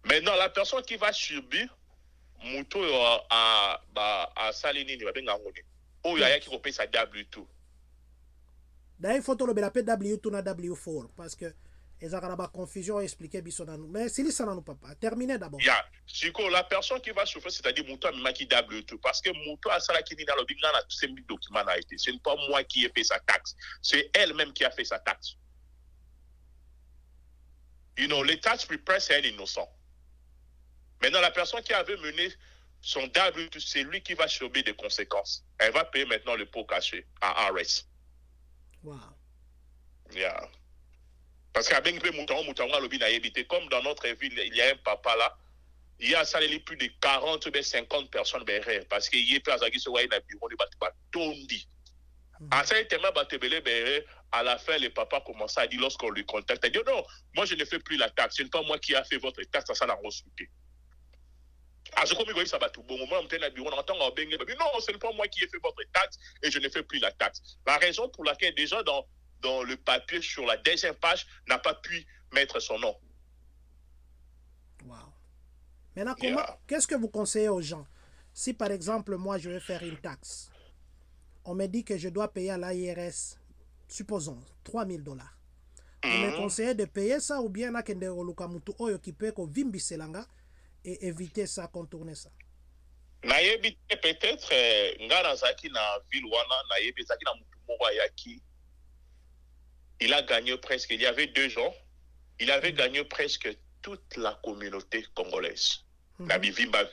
Maintenant, la personne qui va subir, Mouto à Salinini, il y a qui paye sa W2. D'ailleurs, il faut le appeler W2 na W4 parce que ils ont une confusion à expliquer bisonanu. Mais si ça n'a pas terminé d'abord. La personne qui va souffrir, c'est-à-dire Mouto a qui W2 parce que Mouto a ça qui dit dans le bilan à tous ces documents a été. Ce n'est pas moi qui ai fait sa taxe, c'est elle-même qui a fait sa taxe. Les tax preparer, c'est un innocent. Maintenant, la personne qui avait mené son W2, c'est lui qui va subir des conséquences. Elle va payer maintenant le pot caché à RS. Wow. Yeah. Parce qu'à Bengue Mouton, comme dans notre ville, il y a un papa là, il y a ça, plus de 40 ou 50 personnes derrière. Parce qu'il y a plein de gens qui ont bureau de Tondi. À la fin, le papa commençait à dire lorsqu'on lui contacte, il dit non, moi je ne fais plus la taxe, ce n'est pas moi qui a fait votre taxe, ça n'a pas reçu. Non, ce n'est pas moi qui ai fait votre taxe et je ne fais plus la taxe. La raison pour laquelle déjà dans le papier sur la deuxième page n'a pas pu mettre son nom. Wow. Maintenant, qu'est-ce que vous conseillez aux gens? Si par exemple, moi je vais faire une taxe, on me dit que je dois payer à l'IRS, supposons, $3,000. Vous me conseillez de payer ça ou bien qui peut et éviter ça, contourner ça? Peut-être il a gagné presque, il y avait 2 ans, il avait gagné presque toute la communauté congolaise. La Vimba.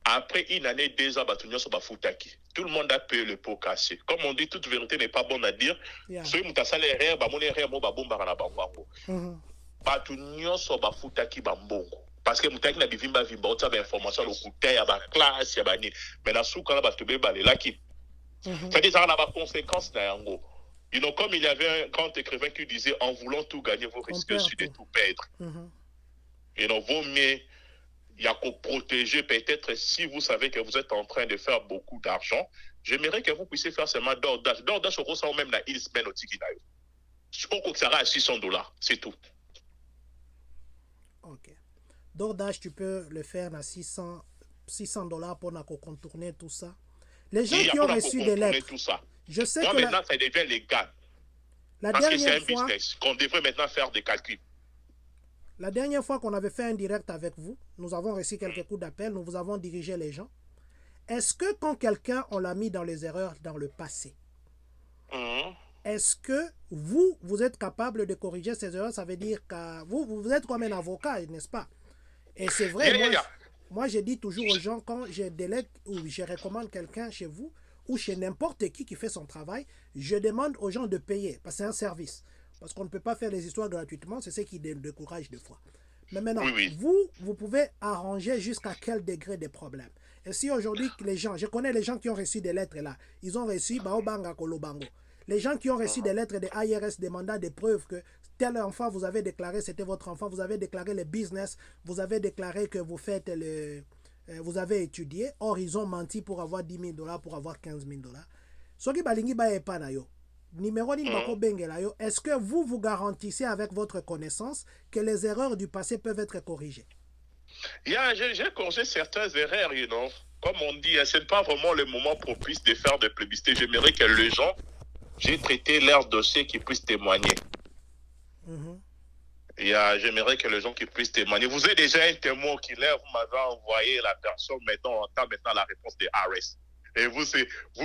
Après une année, 2 ans, tout le monde a payé le pot cassé. Comme on dit, toute vérité n'est pas bonne à dire. Yeah. Ceux qui ont salaire, mon erreur, mon babomba na bango. Batunyoso bafutaki bambongo. Parce que mutaki na bivimba vimba, on a information au côté, à la classe, à la mais la souk, on a battu balé là qui. C'est-à-dire, ça a des conséquences na yango. You know, comme il y avait un grand écrivain qui disait, en voulant tout gagner, vous risquez aussi de tout perdre. You know, vaut mieux. Il y a qu'à protéger peut-être si vous savez que vous êtes en train de faire beaucoup d'argent. J'aimerais que vous puissiez faire seulement d'ordage. D'ordage, au sein même la il semaine au Tiginayo. Je pense que ça sera à $600, c'est tout. Ok. D'ordage, tu peux le faire à $600 pour contourner tout ça. Les gens qui ont reçu des lettres. Tout ça. Je sais moi, que maintenant, ça devient légal. Parce que c'est un business qu'on devrait maintenant faire des calculs. La dernière fois qu'on avait fait un direct avec vous, nous avons reçu quelques coups d'appel, nous vous avons dirigé les gens. Est-ce que quand quelqu'un, on l'a mis dans les erreurs dans le passé, est-ce que vous êtes capable de corriger ces erreurs? Ça veut dire que vous êtes comme un avocat, n'est-ce pas? Et c'est vrai, moi je dis toujours aux gens, quand je délègue ou je recommande quelqu'un chez vous, ou chez n'importe qui fait son travail, je demande aux gens de payer, parce que c'est un service. Parce qu'on ne peut pas faire les histoires gratuitement, c'est ce qui décourage des fois. Mais maintenant, vous pouvez arranger jusqu'à quel degré des problèmes. Et si aujourd'hui, les gens, je connais les gens qui ont reçu des lettres là, ils ont reçu Baobanga Kolobango. Les gens qui ont reçu des lettres de IRS demandant des preuves que tel enfant, vous avez déclaré, c'était votre enfant, vous avez déclaré le business, vous avez déclaré que vous faites vous avez étudié, or ils ont menti pour avoir $10,000, pour avoir $15,000. Soki balingi ba epana yo. Numéro est-ce que vous garantissez avec votre connaissance que les erreurs du passé peuvent être corrigées? J'ai corrigé certaines erreurs, you know. Comme on dit, ce n'est pas vraiment le moment propice de faire des publicités. J'aimerais que les gens, j'ai traité leur dossier qui puissent témoigner. J'aimerais que les gens qui puissent témoigner. Vous avez déjà un témoin qui lève, vous m'avez envoyé la personne, maintenant on entend maintenant la réponse des RS. Et vous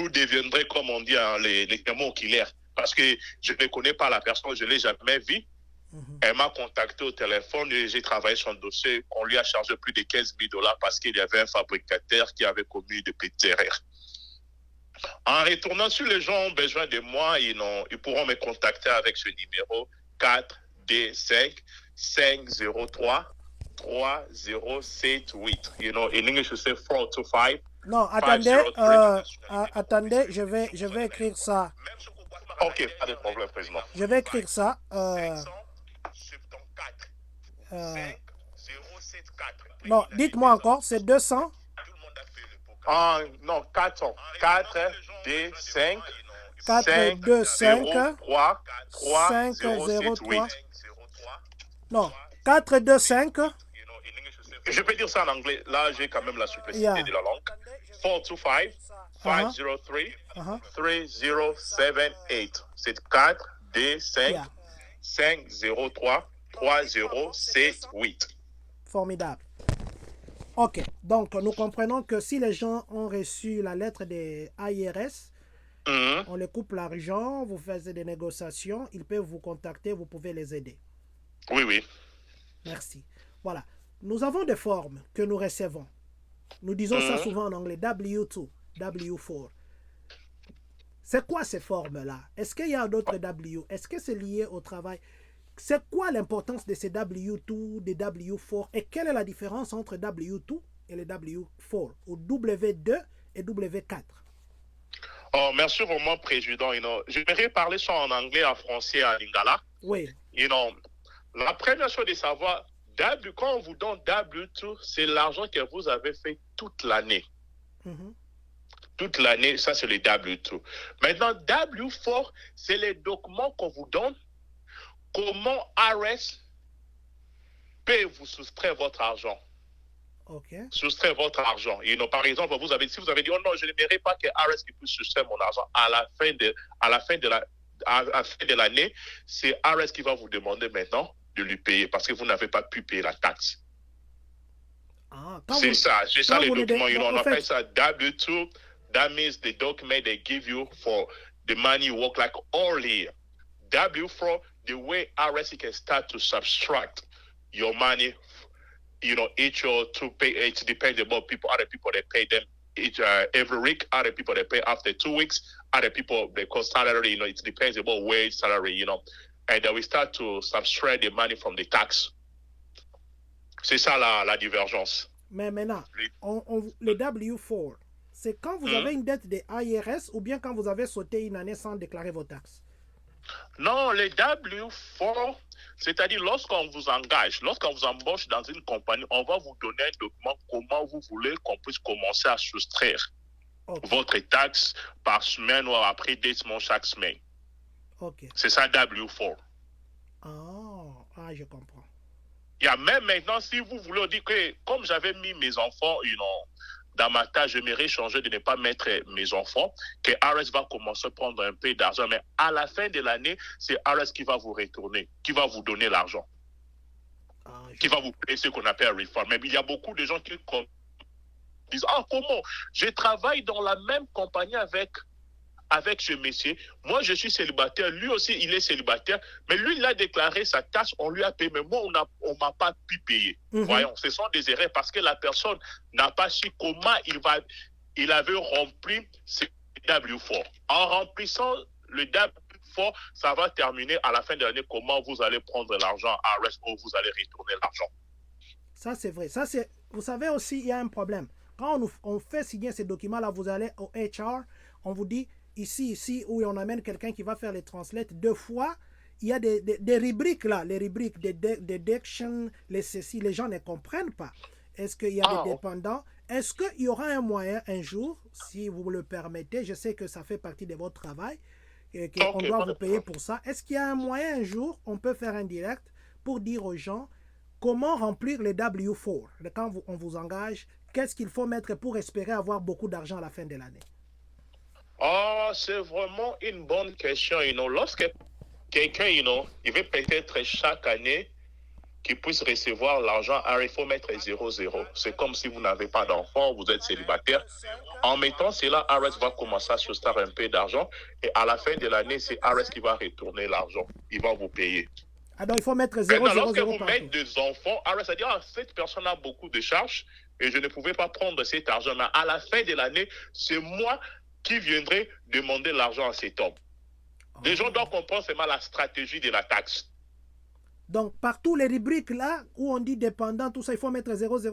deviendrez, comme on dit, les témoins oculaires. Parce que je ne connais pas la personne, je ne l'ai jamais vue. Elle m'a contacté au téléphone et j'ai travaillé sur un dossier. On lui a chargé plus de $15,000 parce qu'il y avait un fabricateur qui avait commis de petites erreurs. En retournant, si les gens ont besoin de moi, ils pourront me contacter avec ce numéro 4D5 503 3078. You know, in English, we say 425. Non, attendez, je vais écrire ça. Ok, pas de problème, président. Je vais écrire ça. Non, dites-moi encore, c'est 200. Non, 400. 4, D, 5, 4, 2, 5, 3, 5, 0, 3. Non, 4, 2, 5. Je peux dire ça en anglais. Là, j'ai quand même la simplicité de la langue. 425 503 3078. C'est 4 D 5 503 3078. Formidable. Ok, donc nous comprenons que si les gens ont reçu la lettre des IRS, on les coupe l'argent, vous faites des négociations, ils peuvent vous contacter, vous pouvez les aider. Oui. Merci. Voilà. Nous avons des formes que nous recevons. Nous disons ça souvent en anglais, W2, W4. C'est quoi ces formes-là? Est-ce qu'il y a d'autres W? Est-ce que c'est lié au travail? C'est quoi l'importance de ces W2, des W4? Et quelle est la différence entre W2 et les W4, ou W2 et W4? Oh, merci vraiment, Président. J'aimerais parler ça en anglais, en français, en lingala. Oui. La première chose de savoir, quand on vous donne W2, c'est l'argent que vous avez fait toute l'année. Toute l'année, ça c'est le W2. Maintenant, W4, c'est les documents qu'on vous donne. Comment RS peut vous soustraire votre argent? Ok. Soustraire votre argent. Par exemple, si vous avez dit, oh non, je n'aimerais pas que RS puisse soustraire mon argent à la fin de l'année, c'est RS qui va vous demander maintenant de lui payer parce que vous n'avez pas pu payer la taxe. C'est ça les documents. On appelle ça W2. That means the document they give you for the money you work like all year. W4, the way RS can start to subtract your money each year to pay. It depends about people. Other people they pay them every week. Other people they pay after 2 weeks. Other people they call salary. It depends about wage salary. And then we start to subtract the money from the tax. C'est ça la divergence. Mais maintenant, le W4, c'est quand vous avez une dette de IRS ou bien quand vous avez sauté une année sans déclarer vos taxes? Non, le W4, c'est-à-dire lorsqu'on vous engage, lorsqu'on vous embauche dans une compagnie, on va vous donner un document comment vous voulez qu'on puisse commencer à soustraire votre taxe par semaine ou après 10 mois chaque semaine. C'est ça W4. Ah, je comprends. Même maintenant, si vous voulez dire que comme j'avais mis mes enfants, dans ma tâche, j'aimerais changer de ne pas mettre mes enfants, que RS va commencer à prendre un peu d'argent. Mais à la fin de l'année, c'est RS qui va vous retourner, qui va vous donner l'argent, qui va vous payer ce qu'on appelle refund. Mais il y a beaucoup de gens qui disent, comment? Je travaille dans la même compagnie avec ce monsieur. Moi, je suis célibataire. Lui aussi, il est célibataire. Mais lui, il a déclaré sa taxe. On lui a payé. Mais moi, on m'a pas pu payer. Voyons, ce sont des erreurs parce que la personne n'a pas su comment il avait rempli ce W4. En remplissant le W4, ça va terminer à la fin de l'année comment vous allez prendre l'argent à RS ou vous allez retourner l'argent. Ça, c'est vrai. Vous savez aussi, il y a un problème. Quand on fait signer ces documents-là, vous allez au HR, on vous dit, ici, où on amène quelqu'un qui va faire les translates, 2 fois, il y a des rubriques là, les rubriques, des deductions, les ceci, les gens ne comprennent pas. Est-ce qu'il y a des dépendants? Est-ce qu'il y aura un moyen, un jour, si vous le permettez, je sais que ça fait partie de votre travail, qu'on doit vous payer pour ça. Est-ce qu'il y a un moyen, un jour, on peut faire un direct pour dire aux gens comment remplir les W4? Quand on vous engage, qu'est-ce qu'il faut mettre pour espérer avoir beaucoup d'argent à la fin de l'année? C'est vraiment une bonne question. Lorsque quelqu'un, il veut peut-être chaque année qu'il puisse recevoir l'argent, il faut mettre 0,0. C'est comme si vous n'avez pas d'enfant, vous êtes célibataire. En mettant cela, RS va commencer à soustraire un peu d'argent et à la fin de l'année, c'est RS qui va retourner l'argent. Il va vous payer. Donc, il faut mettre 0,0. Lorsque vous mettez des enfants, RS va dire, cette personne a beaucoup de charges et je ne pouvais pas prendre cet argent. Mais à la fin de l'année, c'est moi qui viendrait demander l'argent à cet homme. Les gens doivent comprendre seulement la stratégie de la taxe. Donc, partout les rubriques là, où on dit dépendant, tout ça, il faut mettre 0,000.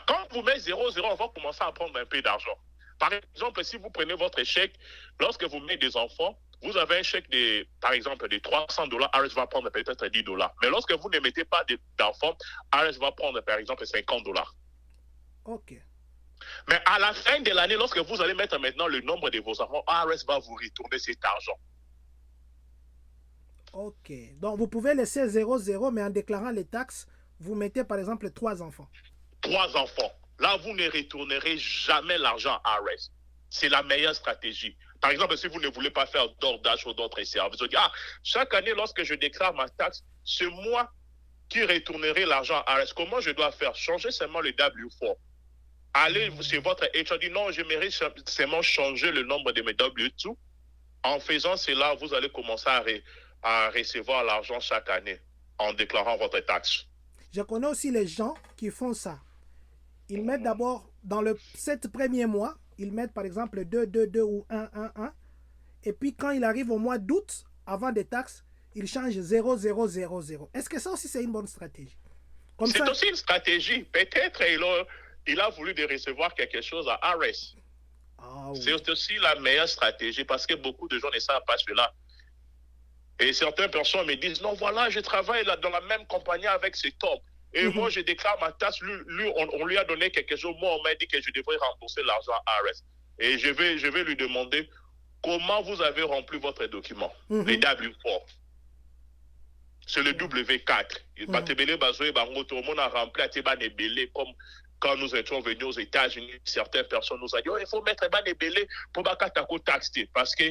Quand vous mettez 0,0, on va commencer à prendre un peu d'argent. Par exemple, si vous prenez votre chèque, lorsque vous mettez des enfants, vous avez un chèque par exemple, de $300, RS va prendre peut-être $10. Mais lorsque vous ne mettez pas d'enfants, RS va prendre par exemple $50. Ok. Mais à la fin de l'année, lorsque vous allez mettre maintenant le nombre de vos enfants, RS va vous retourner cet argent. Ok. Donc, vous pouvez laisser 0,0, mais en déclarant les taxes, vous mettez par exemple 3 enfants. 3 enfants. Là, vous ne retournerez jamais l'argent à RS. C'est la meilleure stratégie. Par exemple, si vous ne voulez pas faire d'ordre ou d'autres services, vous dites, chaque année, lorsque je déclare ma taxe, c'est moi qui retournerai l'argent à RS. Comment je dois faire? Changer seulement le W4. Allez chez votre HR, dit non, j'aimerais seulement changer le nombre de mes W2. En faisant cela, vous allez commencer à recevoir l'argent chaque année en déclarant votre taxe. Je connais aussi les gens qui font ça. Ils mettent d'abord, dans le 7 premiers mois, ils mettent par exemple 2, 2, 2 ou 1, 1, 1. Et puis quand il arrive au mois d'août, avant des taxes, ils changent 0, 0, 0, 0. Est-ce que ça aussi c'est une bonne stratégie? C'est aussi une stratégie. Peut-être il a voulu de recevoir quelque chose à RS. Oui. C'est aussi la meilleure stratégie parce que beaucoup de gens ne savent pas cela. Et certaines personnes me disent, non, voilà, je travaille dans la même compagnie avec cet homme. Et moi, je déclare ma taxe. Lui, on lui a donné quelque chose. Moi, on m'a dit que je devrais rembourser l'argent à RS. Et je vais lui demander comment vous avez rempli votre document, les W4. C'est le W4. Tout le monde a rempli comme quand nous étions venus aux États-Unis, certaines personnes nous ont dit, il faut mettre un ébélé pour bakatako taxe. Parce que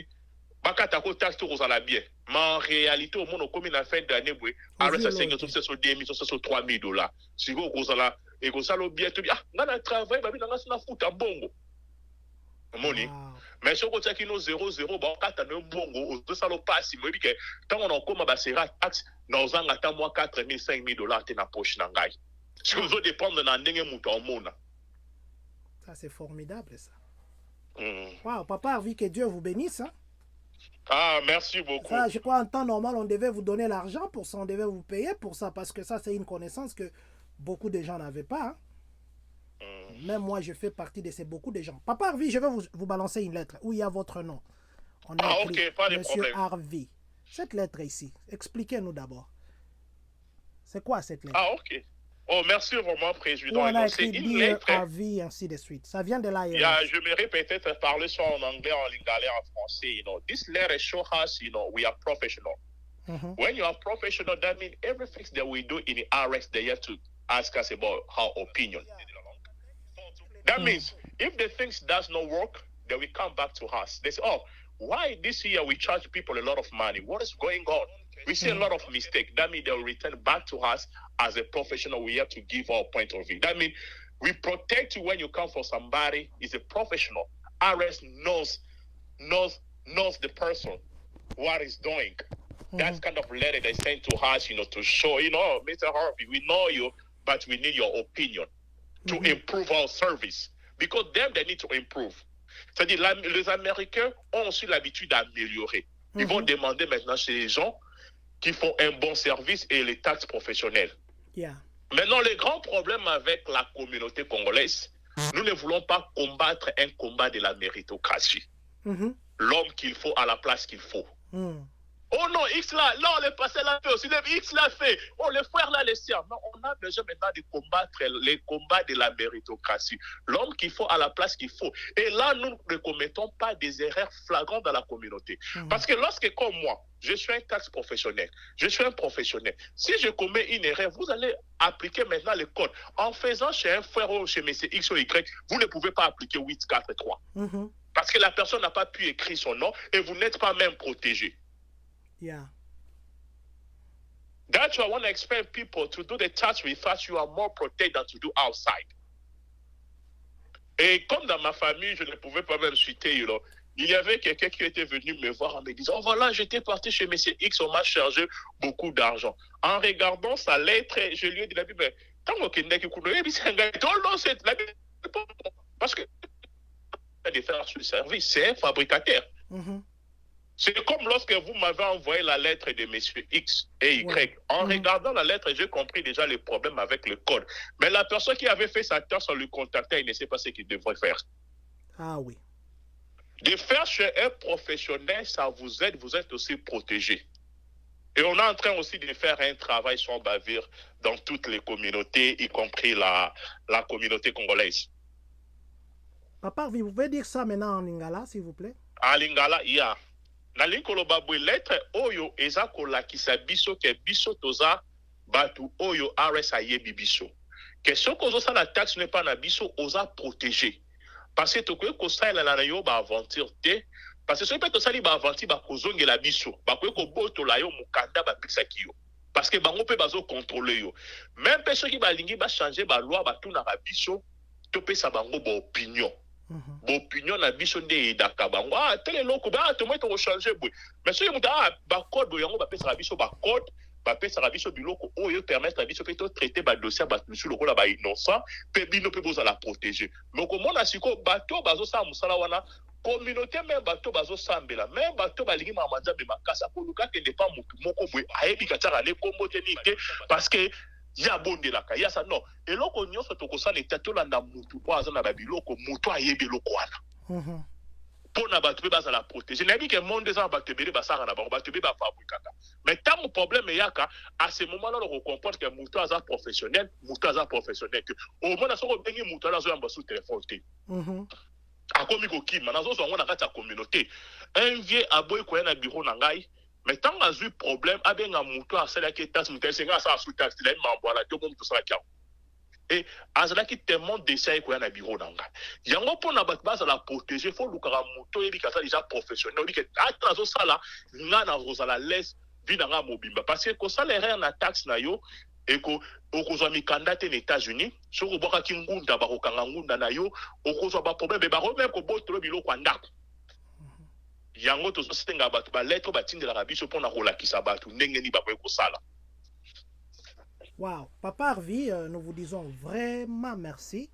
bakatako taxe, tout vous allez bien. Mais en réalité, au monde, comme il a fait d'année, RS a signé sur 2 000, sur $3,000. Si vous allez, et vous allez bien, tu dis, on a un travail, on a un foot à bongo. Mais si on a 0,0, quand on a un bongo, on a passe, tant on a comme un taxe, nous avons 4 000, $5,000 dans la poche. Ce que vous dépendre de ndenge muto mona. Ça, c'est formidable, ça. Mm. Wow, Papa Harvey, que Dieu vous bénisse. Hein? Ah, merci beaucoup. Ça, je crois en temps normal, on devait vous donner l'argent pour ça, on devait vous payer pour ça, parce que ça, c'est une connaissance que beaucoup de gens n'avaient pas. Hein? Même moi, je fais partie de ces beaucoup de gens. Papa Harvey, je vais vous balancer une lettre où il y a votre nom. On a écrit ok, pas de Monsieur problème. Harvey. Cette lettre ici, expliquez-nous d'abord. C'est quoi cette lettre? Ah, ok. Oh, merci vraiment, Président. On a C'est écrit une Dear lettre. Harvey, ainsi de suite. Ça vient de là. Je me peut-être parler soit en anglais, en lingala, en français. You know, this letter shows us, you know, we are professional. When you are professional, that means everything that we do in the RS, they have to ask us about our opinion. That means if the things does not work, then we come back to us. They say, oh, why this year we charge people a lot of money? What is going on? We see a lot of mistakes. That means they will return back to us as a professional. We have to give our point of view. That means we protect you when you come for somebody. Is a professional. RS knows the person, what he's doing. That's kind of letter they send to us, you know, to show, you know, Mr. Harvey, we know you, but we need your opinion to improve our service. Because them, they need to improve. C'est-à-dire, les Américains ont aussi l'habitude d'améliorer. Ils vont demander maintenant chez les gens qui font un bon service et les taxes professionnelles. Yeah. Maintenant, le grand problème avec la communauté congolaise, nous ne voulons pas combattre un combat de la méritocratie. L'homme qu'il faut à la place qu'il faut. Oh non, X là, là on est passé là, aussi X l'a fait, oh les frères là, les sœurs. Non, on a besoin maintenant de combattre les combats de la méritocratie. L'homme qu'il faut à la place qu'il faut. Et là, nous ne commettons pas des erreurs flagrantes dans la communauté. Parce que lorsque, comme moi, je suis un taxe professionnel, je suis un professionnel. Si je commets une erreur, vous allez appliquer maintenant le code. En faisant chez un frère ou chez M. X ou Y, vous ne pouvez pas appliquer 8, 4, 3. Parce que la personne n'a pas pu écrire son nom et vous n'êtes pas même protégé. Yeah. That's why I want to explain people to do the task with us, you are more protected than to do outside. Et comme dans ma famille, je ne pouvais pas même citer, you know, il y avait quelqu'un qui était venu me voir en me disant, oh voilà, j'étais parti chez M. X, on m'a chargé beaucoup d'argent. En regardant sa lettre, je lui ai dit la Bible, parce que de faire ce service, c'est un fabricateur. C'est comme lorsque vous m'avez envoyé la lettre de M. X et Y. En regardant la lettre, j'ai compris déjà le problème avec le code. Mais la personne qui avait fait sa tâche, on lui contactait, il ne sait pas ce qu'il devrait faire. Ah oui. De faire chez un professionnel, ça vous aide, vous êtes aussi protégé. Et on est en train aussi de faire un travail sans bavure dans toutes les communautés, y compris la communauté congolaise. Papa, vous pouvez dire ça maintenant en lingala, s'il vous plaît? En lingala, il y a. Na linkolo babwe lettre oyo eza kolakisa biso ke biso toza batu oyo RS ayebi biso. Que soko oza la taxe n'est pas na biso oza protégé. Parce que tokoye kosala na yo ba aventure te. Parce que soki pe tosali ba aventure ba kozongela biso, ba koye ko botola yo mukanda ba pisaki yo. Parce que bango pe bazo contrôler yo. Même pe soki ba lingi ba changer ba loi ba tuna ba biso, to pe sa bango ba opinion. Opinion na biso nde edaka bango tele loko ba to moto changer boy mais so muta ba code boy yango ba pesa biso ba code ba pesa biso biloko oyo permettre biso pe to traiter ba dossier ba biso lokola ba innocent pe bino pe boza la protéger mais komona siko bato bazo sa musala wana communauté même bato bazo sambela même bato balingi mamanza be makasa ko luka ke ne pas mutu moko boy ayebi katara le kombo tenite parce que ya bondelaka ya sa non eloko nyonso tokosala etatolanda mutu po aza na babiloko mutu ayebi eloko wana pona bato be bazala protéger nayebi ke monde eza bato ebele basaka na bango bato be bafabrikaka mais ntango problème eyaka à ce moment là on comprendre que mutu aza professionnel que au moins soko bengi mutu ala zoyamba sous téléphone te akomi kokima nazozwa ngo na kati ya communauté un vieux aboyi koya na bureau na ngai. Mais tant qu'on a eu problème, avec un mouton à celle qui est taxe, c'est un sous-taxe, il a une mambola, tout le monde tout ça. Et à cela qui te montre des sailles qu'on a bureau d'anga. Il y a un peu de base à la protéger, il faut que le mouton est déjà professionnel. Il dit que attends, ça là, n'a pas la laisse, vinanga mobimba. Parce que quand ça les rien na taxe na yo, et que au cause de candidat aux États-Unis, sur le bois qui ngunda barokanga ngunda na yo, au cause de problème, baro même ko boto bilo kwa ndako. Yango to sostenga batu ba lettre ba tindela biso pona kolakisa batu ndenge ni ba koy kosala. Wow. Papa Harvey, nous vous disons vraiment merci.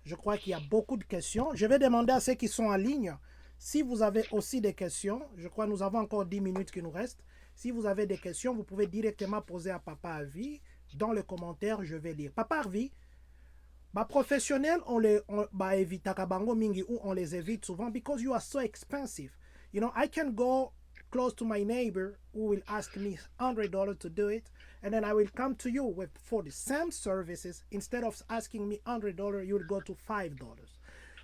Je crois qu'il y a beaucoup de questions. Je vais demander à ceux qui sont en ligne, si vous avez aussi des questions, je crois que nous avons encore 10 minutes qui nous restent. Si vous avez des questions, vous pouvez directement poser à Papa Harvey. Dans les commentaires, je vais lire. Papa Harvey, professionnels, évite Takabango Mingi ou on les évite souvent because you are so expensive. You know, I can go close to my neighbor who will ask me $100 to do it, and then I will come to you with for the same services. Instead of asking me $100, you will go to $5.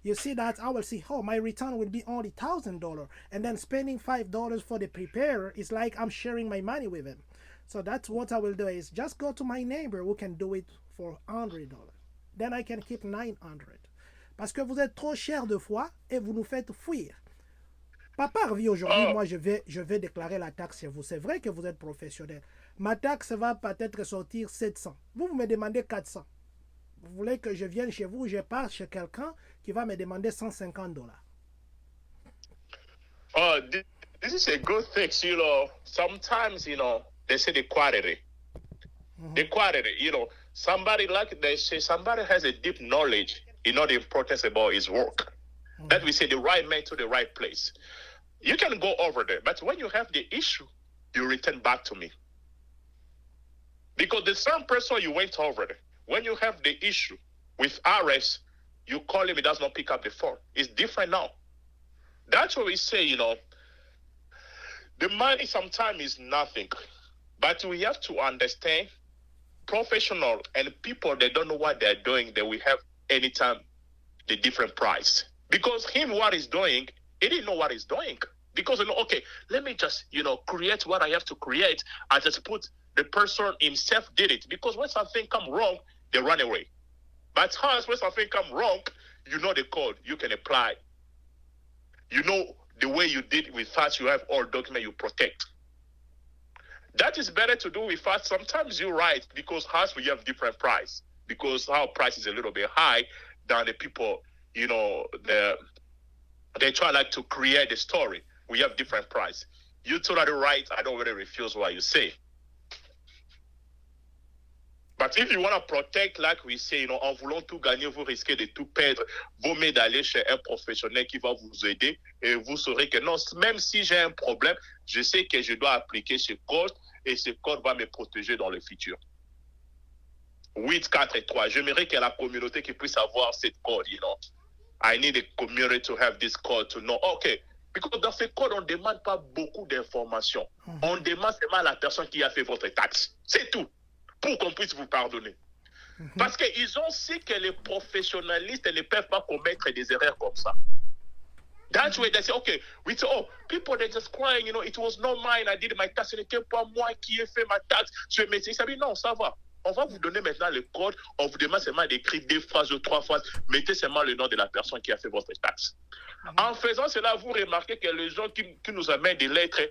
You see that I will see, oh, my return will be only $1,000, and then spending $5 for the preparer is like I'm sharing my money with him. So that's what I will do is just go to my neighbor who can do it for $100. Then I can keep 900. Parce que vous êtes trop cher de fois et vous nous faites fuir. Papa Harvey, aujourd'hui, moi, je vais déclarer la taxe chez vous. C'est vrai que vous êtes professionnel. Ma taxe va peut-être sortir 700. Vous me demandez 400. Vous voulez que je vienne chez vous, je pars chez quelqu'un qui va me demander $150. Oh, this is a good thing. You know, sometimes, you know, they say the quality. The quality, you know, somebody like they say, somebody has a deep knowledge, you know, the importance about his work. That we say the right man to the right place. You can go over there, but when you have the issue, you return back to me. Because the same person you went over there, when you have the issue with RS, you call him, he does not pick up the phone. It's different now. That's what we say, you know, the money sometimes is nothing, but we have to understand professional and people that don't know what they're doing, that we have anytime the different price. Because him, what he's doing, he didn't know what he's doing. Because, you know, okay, let me just, you know, create what I have to create. I just put the person himself did it. Because when something come wrong, they run away. But us, when something come wrong, you know the code, you can apply. You know the way you did with us, you have all document you protect. That is better to do with us. Sometimes you're right, because us, we have different price. Because our price is a little bit high than the people, you know, they try like to create a story. We have different price. You totally right. I don't really refuse what you say. But if you want to protect, like we say, you know, en voulant tout gagner, vous risquez de tout perdre. Vaut mieux d'aller chez un professionnel qui va vous aider et vous saurez que non, même si j'ai un problème, je sais que je dois appliquer ce code et ce code va me protéger dans le futur. 8, 4 et 3. J'aimerais que la communauté qui puisse avoir cette code, you know. I need the community to have this code to know, okay, because dans ce code, on ne demande pas beaucoup d'informations. On demande seulement à la personne qui a fait votre taxe. C'est tout. Pour qu'on puisse vous pardonner. Parce qu'ils ont su que les professionnalistes ne peuvent pas commettre des erreurs comme ça. That's why they say, okay, we say, oh, people, they're just crying, you know, it was not mine, I did my tax, ce n'était pas moi qui ai fait ma taxe. Je me dis, ça dit, non, ça va. On va vous donner maintenant le code, on vous demande seulement d'écrire 2 phrases ou 3 phrases, mettez seulement le nom de la personne qui a fait votre taxe. En faisant cela, vous remarquez que les gens qui nous amènent des lettres,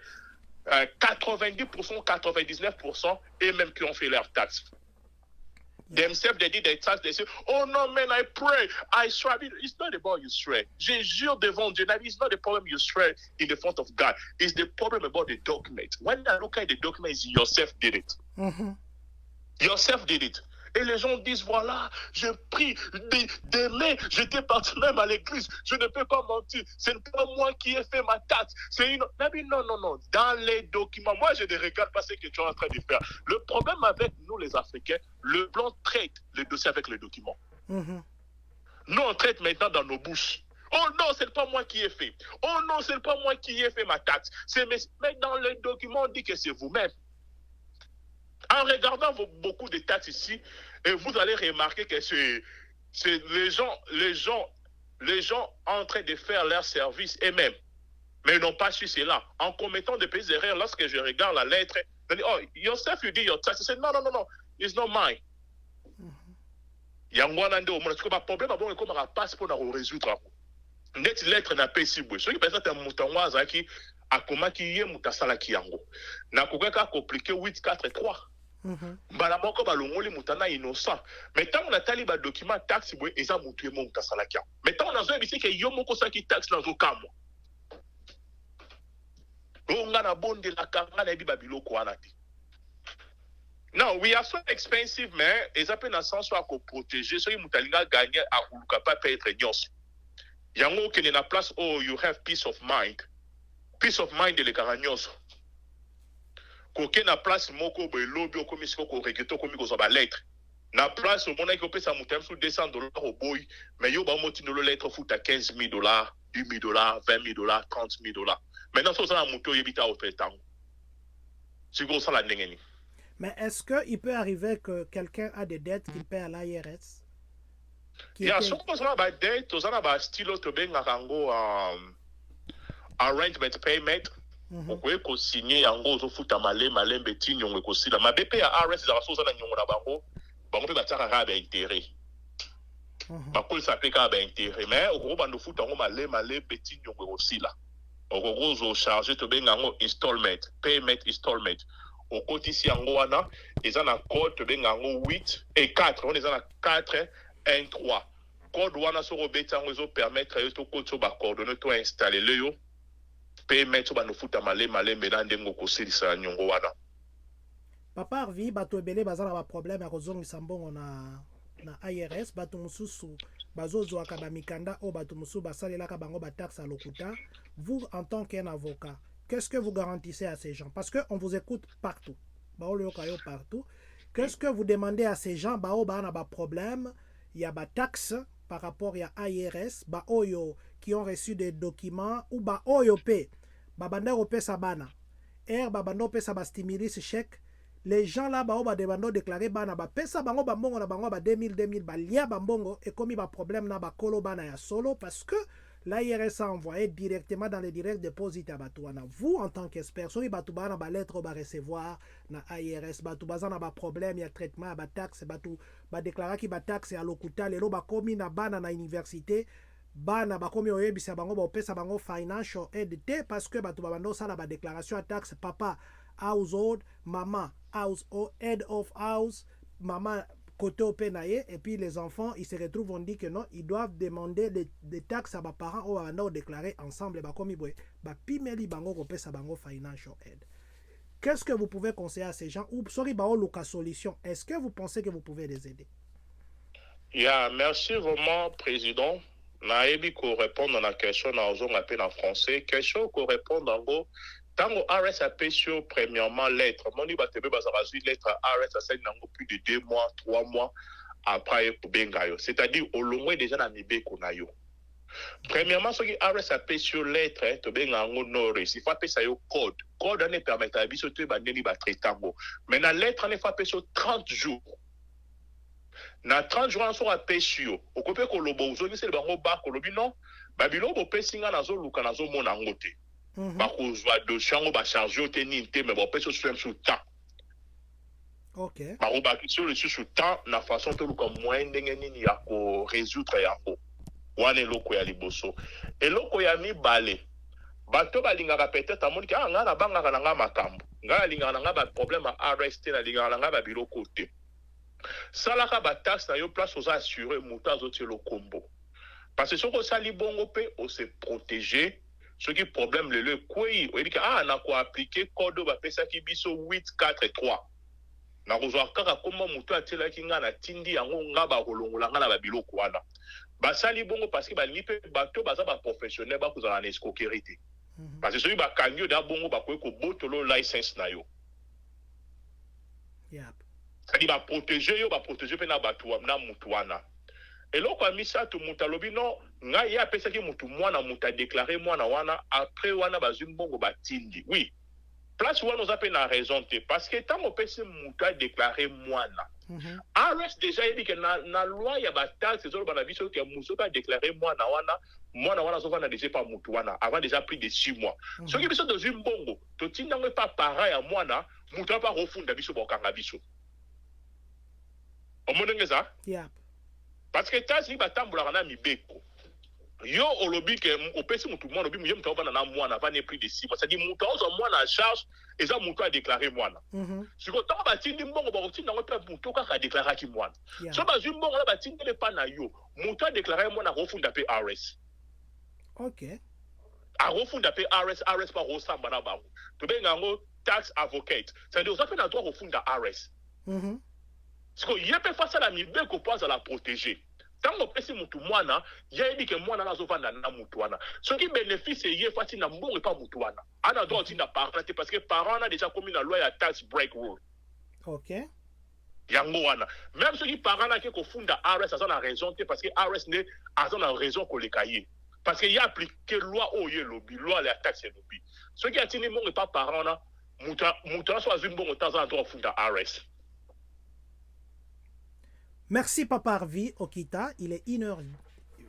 90%, 99%, et même qui ont fait leur taxe. Themselves, they did their tax, they say, oh no, man, I pray, I swear. It's not about you swear. Je jure devant Dieu. It's not the problem you swear in the front of God. It's the problem about the document. When I look at the document, yourself did it. Yourself did it. Et les gens disent, voilà, je prie, demain, j'étais parti même à l'église, je ne peux pas mentir, ce n'est pas moi qui ai fait ma taxe, c'est une... Non, dans les documents, moi je ne regarde pas ce que tu es en train de faire. Le problème avec nous les Africains, le blanc traite le dossier avec les documents. Nous on traite maintenant dans nos bouches. Oh non, ce n'est pas moi qui ai fait. Oh non, ce n'est pas moi qui ai fait ma taxe. Mais dans les documents, on dit que c'est vous-même. En regardant beaucoup de taxes ici, et vous allez remarquer que c'est les gens en train de faire leur service eux-mêmes, mais ils n'ont pas su cela. En commettant des petites erreurs, lorsque je regarde la lettre, je dis, oh, yourself, you did your tax. I say, no, it's not mine. Yangwana nde omona parce que problème abo est comme un passe pour nous résoudre. Net lettre n'a pas si beau. Ce qui peut être un moutanwa zaki akoma ki ye mutasala ki yango. Na kokaka compliqué 8 4 3. Bala moko balongoli mutana innocent. Mais tant on a tali ba document taxe boy eza mutu mo mutasala ki yango. Mais tant on a zo bisi ke yo moko saki taxe na zo kamo. O nga na bonde la kanga na bi babiloko wana ti. Non, we are so expensive, mais ils appellent dans le sens où à protéger ceux qui ont gagné à Huluka pas être nyos. Yango qui est na place où you have peace of mind. Peace of mind de les caragnos. Koke na place moko be lobby au commission ko regeto komi ko ba lettre. Na place au mona qui peut ça monter sous $200 au boy, mais yo ba moti no lettre fout à $15,000, $10,000, $20,000, $30,000. Maintenant ça na moto yebita au temps. C'est gros ça la ndengeni. Mais est-ce qu'il peut arriver que quelqu'un a des dettes qu'il paie à l'IRS? Il y a ce qu'on a des dettes, on a des stylos de bengarango arrangement payment. On peut signer en gros au foot à malé beti nyongwe kosila. Ma BP à RS za basoza na nyongo na bango. Bango pe bataka ka ba intérêt. Ba ko sa pe ka ba intérêt mais au gros bando foot en malé beti nyongwe kosila. Au gros zo charger to bengango installment, payment installment. Au côté ici en wana, ils ont un code to bengango 8 et 4, on les a 4 1 3. Code wana so robeta ngo permettre yo to code so ba coordonner to installer le yo. Payment so ba no futa malé mbelande ngo ko silisa nyongo wana. Papa Arvi bato ebele bazana ba problème ya kozongisa mbongo na IRS bato mususu bazozwaka ba mikanda o bato mususu basalelaka bango ba taxe à lokuta. Vous en tant qu'un avocat, qu'est-ce que vous garantissez à ces gens? Parce qu'on vous écoute partout. Partout. Qu'est-ce que vous demandez à ces gens? Bah, problème, il y a des taxes par rapport à IRS, qui ont reçu des documents, ou sabana. Stimulis chèque. Les gens là, demandent déclarer bana, pesa bango bambongo na bango 2000, lia bambongo, et comme il y a problème na kolo bana ya solo, parce que l'IRS a envoyé directement dans les directs deposits à Batouana. Vous, en tant qu'expert, si vous avez une lettre à recevoir dans l'IRS, vous avez un problème, il y a traitement, il y a taxe, vous avez déclaré qu'il y a taxe à l'hôpital, vous avez commis na bana na université, bana ba komi oyebisa bango ba opesa bango financial aid parce que batu babando sala ba déclaration à taxe papa household, maman house head of house, maman côté au penaye, et puis les enfants ils se retrouvent, on dit que non, ils doivent demander des taxes à leurs parents ou à nous déclarer ensemble pimeli bango kopesa bango financial aid. Qu'est-ce que vous pouvez conseiller à ces gens ou sorry bao loka solution? Est-ce que vous pensez que vous pouvez les aider? Yeah, merci vraiment président. Naebi ko répondre à la question na ozong appel en français. Question ko répondre en gros. Tango RS a payé premièrement lettre. Moni batebe bazarazu lettre RS a saigné nango plus de 2 mois, 3 mois après pour bengayo. C'est-à-dire au loin déjà na mibe konayo. Premièrement, ce qui RS a payé lettre to bengango noris. Il faut payer yo code. Code ne permet à biso te bandeli ba traitango. Mais na lettre ne faut payer 30 jours. Na 30 jours on sera payé. Au kopé ko lobo uzoni se bango ba ko lobi non. Babilo bo pesinga nazo luka nazo mona ngote. Bakozwa dossier ngo ba charger tenir te mais bon peut se sous temps. OK. Baro ba sur le sous temps na façon to luka moyen ndenge nini ya ko résoudre yango. Wana eloko ya liboso. Eloko ya mibale. Bato balingaka peut-être amoni ka nga na banga na nga makambo. Nga lingaka nga ba problème à RST na lingaka nga ba biloko te. Salaka ba taxe na yo place aux assurer moutazo te lo combo. Parce que soko sali bongo pe on se protéger. Ce qui problème le quoi il dit que na ko appliquer code ba pesa ki biso 843 na kozwa kaka comment mutu atela ki nga na tindi yango nga ba kolongola nga na ba biloko wana basali bongo parce que balingi pe bato baza ba professionnel ba kozala na escroquerie parce que celui ba kanyo da bongo ba ko botolo license na yo. Yep. Ça dit ba protéger pe na bato na mutu wana. Et là, quand misa tout muta lobi non, nga ya pesa ki mutu mwana muta déclaré mwana wana après wana bazumbongo batindi. Oui. Place wana oza pe na raison te parce que tant on pesa muta déclaré mwana. RS déjà il dit que na loi ya ba taxe zo ba na biso que muso ka déclaré mwana wana zo vana déjà pas mutu wana avant déjà plus de 6 mois. Ce qui biso de zumbongo, to tinda ngo pas para ya mwana muta pas refunda biso bokanga biso. Omonengeza? Yeah. Parce que tazi batambola na mibeko. Yo olobi ke opesi mutu mwana obi muye mutava na mwana va ne plus de 6 mois. Ça dit mutu ozo mwana en charge et ça mutu a déclaré mwana. Si ko ta batindi mbongo ba kotinda ngo pe mutu ka déclarer ki mwana. So ba zumbongo la batindi le pa na yo. Mutu a déclaré mwana refunda pe RS. OK. A refunda pe RS pa rosamba na bango. To benga ngo tax advocate. Ça dit ozo pe na droit refunda RS. Parce que y a pas face à la mibé qu'on pense à la protéger. Tant qu'on pèse mutu mwana, y a dit que mwana na zova na mutuana. Ce qui bénéficie y est facile na mbongo pas mutuana. Ana droit aussi na parent parce que parent a déjà commis la loi ya tax break rule. OK. Yango wana. Même ceux qui parent là qui confondent RS a raison parce que RS ne a raison qu'on les cahier. Parce qu'il y a appliqué loi au lobby, loi la taxe lobby. Ceux qui a tenu mon pas parent là, mutuana soit une bonne temps en droit funda RS. Merci Papa Harvey Okita. Il est 1h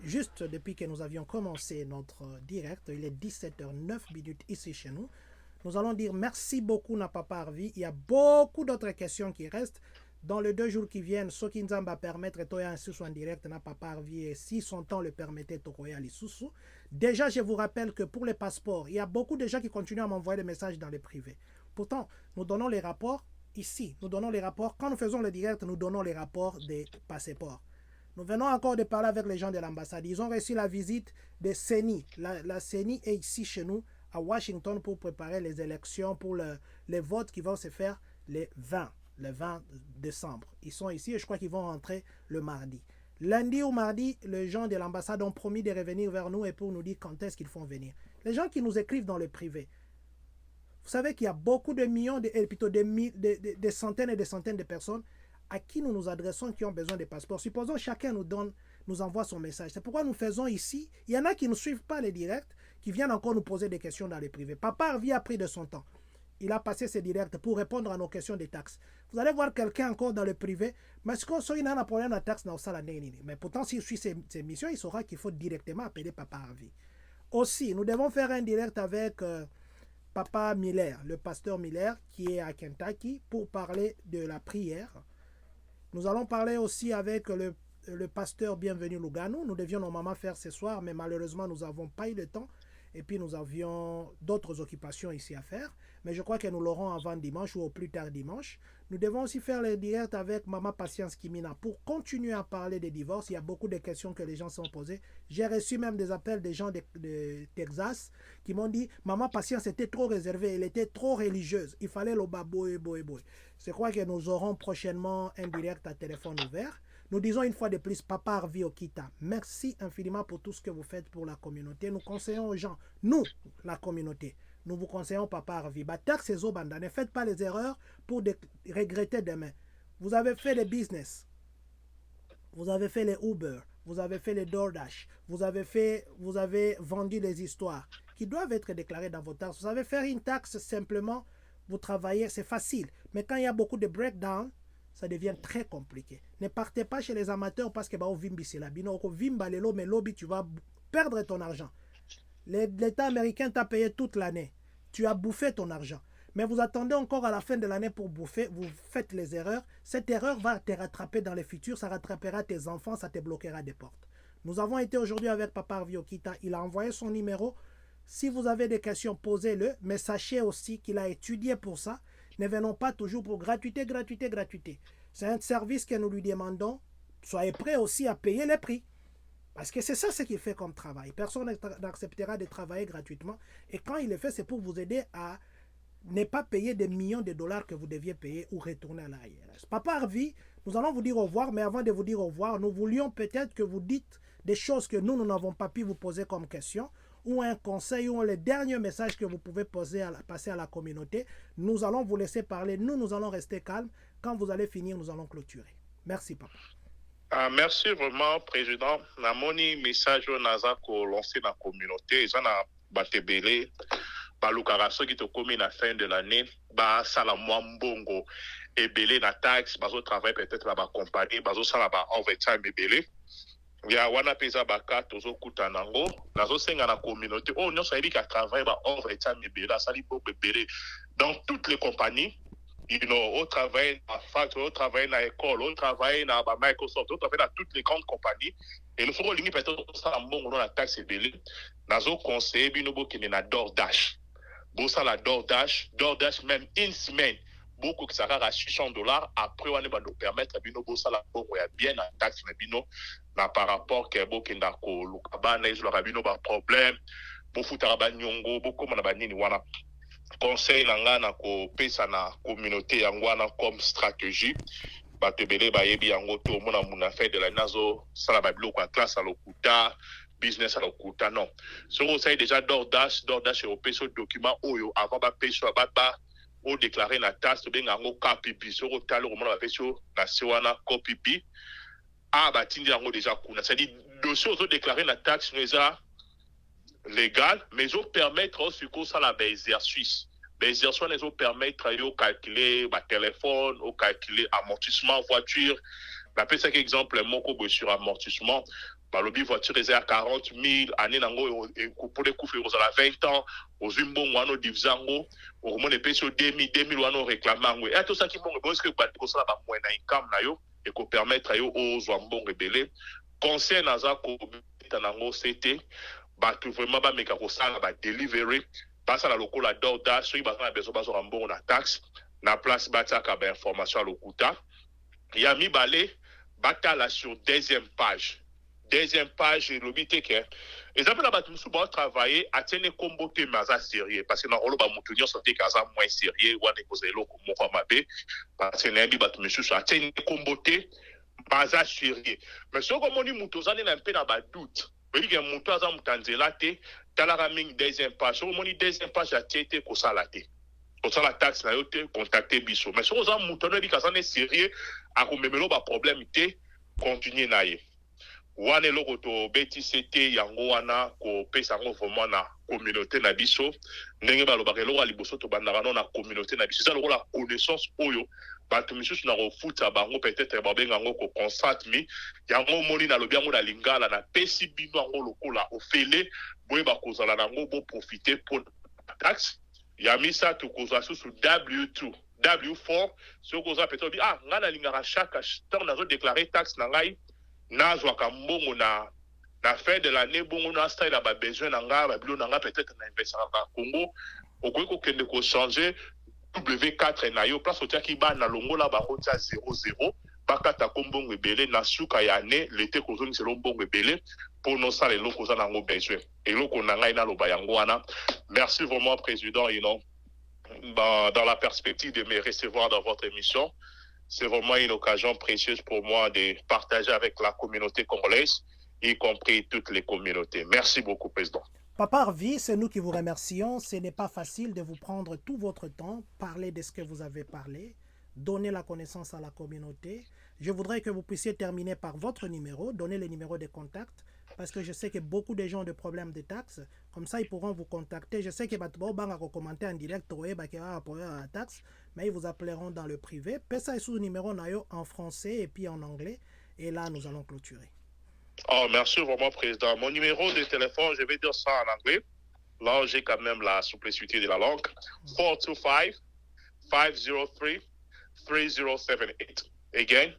juste depuis que nous avions commencé notre direct. Il est 17h09 ici chez nous. Nous allons dire merci beaucoup à Papa Harvey. Il y a beaucoup d'autres questions qui restent. Dans les 2 jours qui viennent, ce qui nous va permettre de faire un direct na Papa Harvey et si son temps le permettait, Tokoya Lisusu. Déjà, je vous rappelle que pour les passeports, il y a beaucoup de gens qui continuent à m'envoyer des messages dans les privés. Pourtant, nous donnons les rapports. Ici, nous donnons les rapports. Quand nous faisons le direct, nous donnons les rapports des passeports. Nous venons encore de parler avec les gens de l'ambassade. Ils ont reçu la visite de CENI. La CENI est ici chez nous, à Washington, pour préparer les élections, pour les votes qui vont se faire le 20 décembre. Ils sont ici et je crois qu'ils vont rentrer le mardi. Lundi ou mardi, les gens de l'ambassade ont promis de revenir vers nous et pour nous dire quand est-ce qu'ils font venir. Les gens qui nous écrivent dans le privé, vous savez qu'il y a beaucoup de millions, plutôt des centaines et des centaines de personnes à qui nous nous adressons qui ont besoin de passeports. Supposons chacun nous envoie son message. C'est pourquoi nous faisons ici. Il y en a qui ne suivent pas les directs, qui viennent encore nous poser des questions dans les privés. Papa Harvey a pris de son temps. Il a passé ses directs pour répondre à nos questions des taxes. Vous allez voir quelqu'un encore dans le privé, mais ce qu'on sait, il a un problème de taxe dans ça. Mais pourtant, s'il suit ses missions, il saura qu'il faut directement appeler Papa Harvey. Aussi, nous devons faire un direct avec Papa Miller, le pasteur Miller, qui est à Kentucky, pour parler de la prière. Nous allons parler aussi avec le pasteur Bienvenu Lugano. Nous devions normalement faire ce soir, mais malheureusement, nous n'avons pas eu le temps. Et puis, nous avions d'autres occupations ici à faire. Mais je crois que nous l'aurons avant dimanche ou au plus tard dimanche. Nous devons aussi faire le direct avec Maman Patience Kimina pour continuer à parler des divorces. Il y a beaucoup de questions que les gens sont posées. J'ai reçu même des appels des gens de Texas qui m'ont dit « Maman Patience était trop réservée, elle était trop religieuse. Il fallait le baboy, boy, boy. » Je crois que nous aurons prochainement un direct à téléphone ouvert. Nous disons une fois de plus, Papa Harvey Okita, merci infiniment pour tout ce que vous faites pour la communauté. Nous conseillons aux gens, nous, la communauté, nous vous conseillons, Papa Harvey, ne faites pas les erreurs pour regretter demain. Vous avez fait les business, vous avez fait les Uber, vous avez fait les DoorDash, vous avez vendu les histoires qui doivent être déclarées dans vos taxes. Vous savez faire une taxe simplement, vous travaillez, c'est facile. Mais quand il y a beaucoup de breakdown, ça devient très compliqué. Ne partez pas chez les amateurs parce que tu vas perdre ton argent. L'État américain t'a payé toute l'année. Tu as bouffé ton argent. Mais vous attendez encore à la fin de l'année pour bouffer. Vous faites les erreurs. Cette erreur va te rattraper dans le futur. Ça rattrapera tes enfants. Ça te bloquera des portes. Nous avons été aujourd'hui avec Papa Harvey Okita. Il a envoyé son numéro. Si vous avez des questions, posez-le. Mais sachez aussi qu'il a étudié pour ça. Ne venons pas toujours pour gratuité. C'est un service que nous lui demandons. Soyez prêts aussi à payer les prix. Parce que c'est ça ce qu'il fait comme travail. Personne n'acceptera de travailler gratuitement. Et quand il le fait, c'est pour vous aider à ne pas payer des millions de dollars que vous deviez payer ou retourner à l'IRS. Papa Harvey, nous allons vous dire au revoir. Mais avant de vous dire au revoir, nous voulions peut-être que vous dites des choses que nous n'avons pas pu vous poser comme question, ou un conseil, ou les derniers messages que vous pouvez passer à la communauté. Nous allons vous laisser parler. Nous allons rester calmes. Quand vous allez finir, nous allons clôturer. Merci, Papa. Merci vraiment, Président. Namoni message naza ko lancer dans la communauté. Ils ont batebele. Balukara qui te commis à la fin de l'année. Ba sala mbongo. Ebele na taxe. Bazo travail peut-être là-bas compagnie. Bazo sala ba overtime ebele. Ya wana pesa baka tozo kutanango nazo senga na communauté oh non ça dit qu'à travailler ba overtime ebele ça dit beaucoup ebele dans toutes les compagnies au travail à factory au travail à école au travail à Microsoft au travail dans toutes les grandes compagnies et le faut que peut-être ça mbongo dans la taxe ebele nazo conseiller binobo qui na DoorDash bossa la DoorDash même une semaine beaucoup qui sera à $600 après on va nous permettre binobo ça la bongo ya bien en taxe mais bino na par rapport que beaucoup ndako lukabana ils leur abino ba problème beaucoup taraba nyongo beaucoup mana banini wana conseil nanga na ko pesa na communauté yangwana comme stratégie bato ebele bayebi yango to mona muna fait de la nazo sala ba biloko ya classe à lokuta business à lokuta non so ko sai déjà d'ordage au document oyo avant ba peso ba o déclarer na taxe benga ngo KPP so ko talo ko mona ba peso na sewana KPP a batindi yango déjà kuna c'est dit dossier au déclarer la taxe déjà légal mais ils permettre aussi que ça la exercice l'exercice les permettre de calculer ba téléphone ou calculer amortissement voiture la pesa exemple moko sur amortissement ba lobby voiture est à 40 000 année nango pour les couvrir aux 20 ans aux umbon wano divzango au moins les peso 2000 wano réclamango et tout ça qui bon parce que ba ko ça ba moyen income na yo et ko permettre yo aux zwambon rebelle conseil naza ko tanango c'était bato vraiment ba meka ko sala ba delivery basa la lokola d'orda so ba na besoin ba so rambon na taxe na place bataka ba information à lokuta ya mi balé batala sur deuxième page lobité que exemple la bato musu ba travailler atene kombote maza sérieux parce que na rolo ba mutunyo santé kaza moins sérieux wana ko zelo ko moko mabe parce que na bi bato musu atene kombote maza sérieux mais so ko moni mutozane na mpe na ba doute oui, il y a un montant à mutanzelate, talara ming deuxième page. Au moins deuxième page à tiété ko salate. Ko sala taxe na yote contacter biso. Mais sur aux mouton bi kasane sérieux a ko memelo ba problème té continuer na ye. Wane loko to beti c'était yango wana ko pesa ngo vraiment na communauté na biso. Ndenge ba lobaka loko liboso to bandaka na communauté na biso. Ça loko la connaissance oyo bato misusu na kofuta bango peut-être babenga ngo ko constate mi yango moni na lobi yango na lingala na pesi bino yango lokola ofele boye bakozala nango bo profiter pour taxe ya misa to kozwa susu W2 W4 so kozwa peut-être ah ngana lingara chaque temps nazo déclarer taxe na ngai nazwa ka mbongo na fin de l'année bongo na style ba besoin na nga ba bilo na nga peut-être na investir na Congo okoki ko kende ko changer W4 na yo place otia ki ba na longola ba rotia 00 bakata kombongo ebele na suka ya ne l'été kozoni selo mbongo ebele pour nos salles loko za nango besoin et loko na ngai na loba yango wana merci vraiment président dans la perspective de me recevoir dans votre émission c'est vraiment une occasion précieuse pour moi de partager avec la communauté congolaise y compris toutes les communautés merci beaucoup président. Papa Harvey, c'est nous qui vous remercions. Ce n'est pas facile de vous prendre tout votre temps, parler de ce que vous avez parlé, donner la connaissance à la communauté. Je voudrais que vous puissiez terminer par votre numéro, donner le numéro de contact, parce que je sais que beaucoup de gens ont des problèmes de taxes. Comme ça, ils pourront vous contacter. Je sais que vous commenter en direct, la taxe, mais ils vous appelleront dans le privé. Pesa sous numéro en français et puis en anglais. Et là, nous allons clôturer. Oh, merci vraiment, Président. Mon numéro de téléphone, je vais dire ça en anglais. Là, j'ai quand même la simplicité de la langue. 425-503-3078. Again,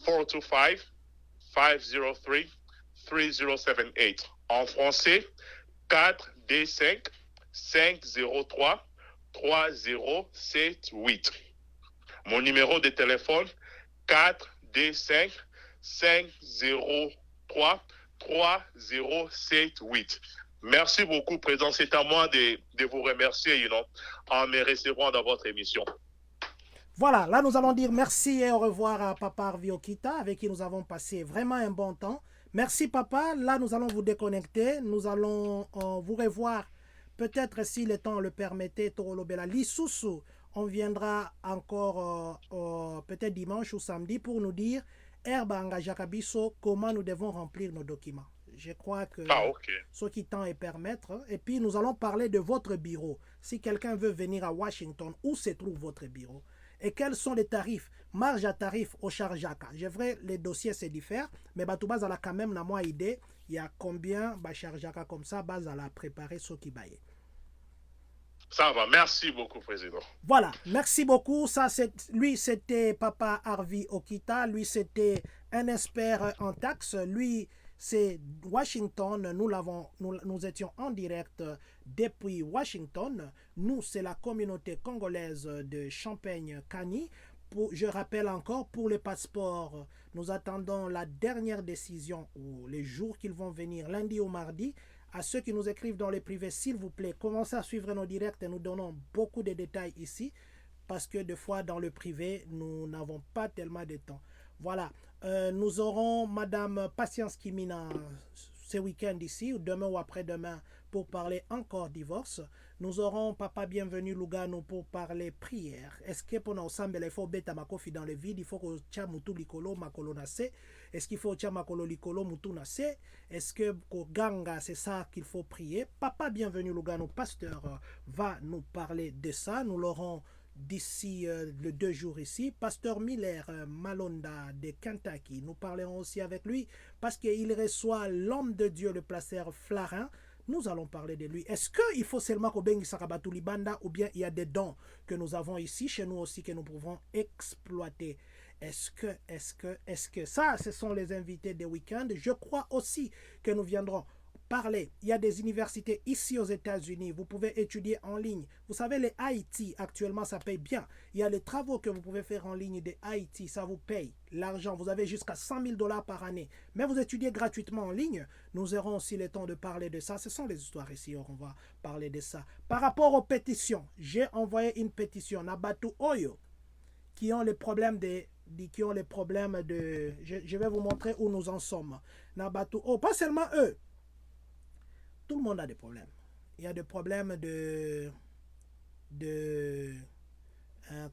425-503-3078. En français, 4D5-503-3078. Mon numéro de téléphone, 4D5-503-3078. 3078. Merci beaucoup, Président. C'est à moi de vous remercier, en me recevant dans votre émission. Voilà, là nous allons dire merci et au revoir à Papa Harvey Okita, avec qui nous avons passé vraiment un bon temps. Merci Papa, là nous allons vous déconnecter, nous allons vous revoir, peut-être si le temps le permettait, Torolobela Lisusu, on viendra encore peut-être dimanche ou samedi pour nous dire comment nous devons remplir nos documents. Je crois que ce qui tend est permettre. Et puis nous allons parler de votre bureau. Si quelqu'un veut venir à Washington, où se trouve votre bureau? Et quels sont les tarifs? Marge à tarif au chargeaka. Je vrai, les dossiers se diffèrent, mais Batoubaz a quand même une idée. Il y a combien de chargeaka comme ça, base à la préparer ce qui baille. Ça va, merci beaucoup, Président. Voilà, merci beaucoup. Ça, lui, c'était Papa Harvey Okita. Lui, c'était un expert en taxes. Lui, c'est Washington. Nous étions en direct depuis Washington. Nous, c'est la communauté congolaise de Champagne-Kani. Je rappelle encore, pour les passeports, nous attendons la dernière décision ou les jours qu'ils vont venir, lundi ou mardi, À ceux qui nous écrivent dans les privés, s'il vous plaît, commencez à suivre nos directs et nous donnons beaucoup de détails ici parce que des fois dans le privé, nous n'avons pas tellement de temps. Voilà, nous aurons Madame Patience Kimina ce week-end ici, ou demain ou après-demain, pour parler encore divorce. Nous aurons Papa Bienvenu Lugano pour parler prière. Est-ce que pour nous semble il faut beta makofi dans le vide, il faut que tia mutu likolo makolo nase. Est-ce qu'il faut tia makolo likolo mutu nase? Est-ce que ganga c'est ça qu'il faut prier? Papa Bienvenu Lugano, pasteur, va nous parler de ça. Nous l'aurons d'ici le 2 jours ici. Pasteur Miller Malonda de Kentucky, nous parlerons aussi avec lui parce qu'il reçoit l'homme de Dieu, le placeur Flarin. Nous allons parler de lui. Est-ce qu'il faut seulement qu'au Bengi Sarabatu Libanda ou bien il y a des dons que nous avons ici chez nous aussi que nous pouvons exploiter? Est-ce que ça, ce sont les invités des week-ends? Je crois aussi que nous viendrons parler. Il y a des universités ici aux États-Unis. Vous pouvez étudier en ligne. Vous savez, les IT, actuellement, ça paye bien. Il y a les travaux que vous pouvez faire en ligne des IT. Ça vous paye l'argent. Vous avez jusqu'à 100 000 $ par année. Mais vous étudiez gratuitement en ligne. Nous aurons aussi le temps de parler de ça. Ce sont les histoires ici. On va parler de ça. Par rapport aux pétitions, j'ai envoyé une pétition à Batu Oyo qui ont les problèmes de... Je vais vous montrer où nous en sommes. Nabatu, pas seulement eux. Tout le monde a des problèmes. Il y a des problèmes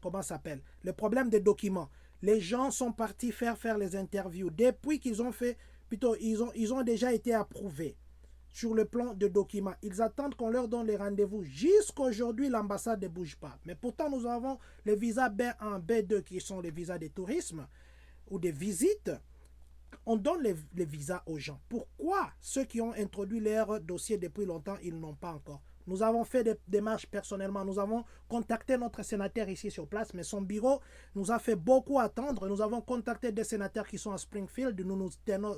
comment ça s'appelle? Le problème des documents. Les gens sont partis faire les interviews. Depuis qu'ils ont fait, plutôt, ils ont déjà été approuvés sur le plan de documents. Ils attendent qu'on leur donne les rendez-vous. Jusqu'aujourd'hui, l'ambassade ne bouge pas. Mais pourtant, nous avons les visas B1, B2 qui sont les visas de tourisme ou de visite. On donne les visas aux gens. Pourquoi ceux qui ont introduit leur dossier depuis longtemps, ils n'ont pas encore? Nous avons fait des démarches personnellement. Nous avons contacté notre sénateur ici sur place, mais son bureau nous a fait beaucoup attendre. Nous avons contacté des sénateurs qui sont à Springfield. Nous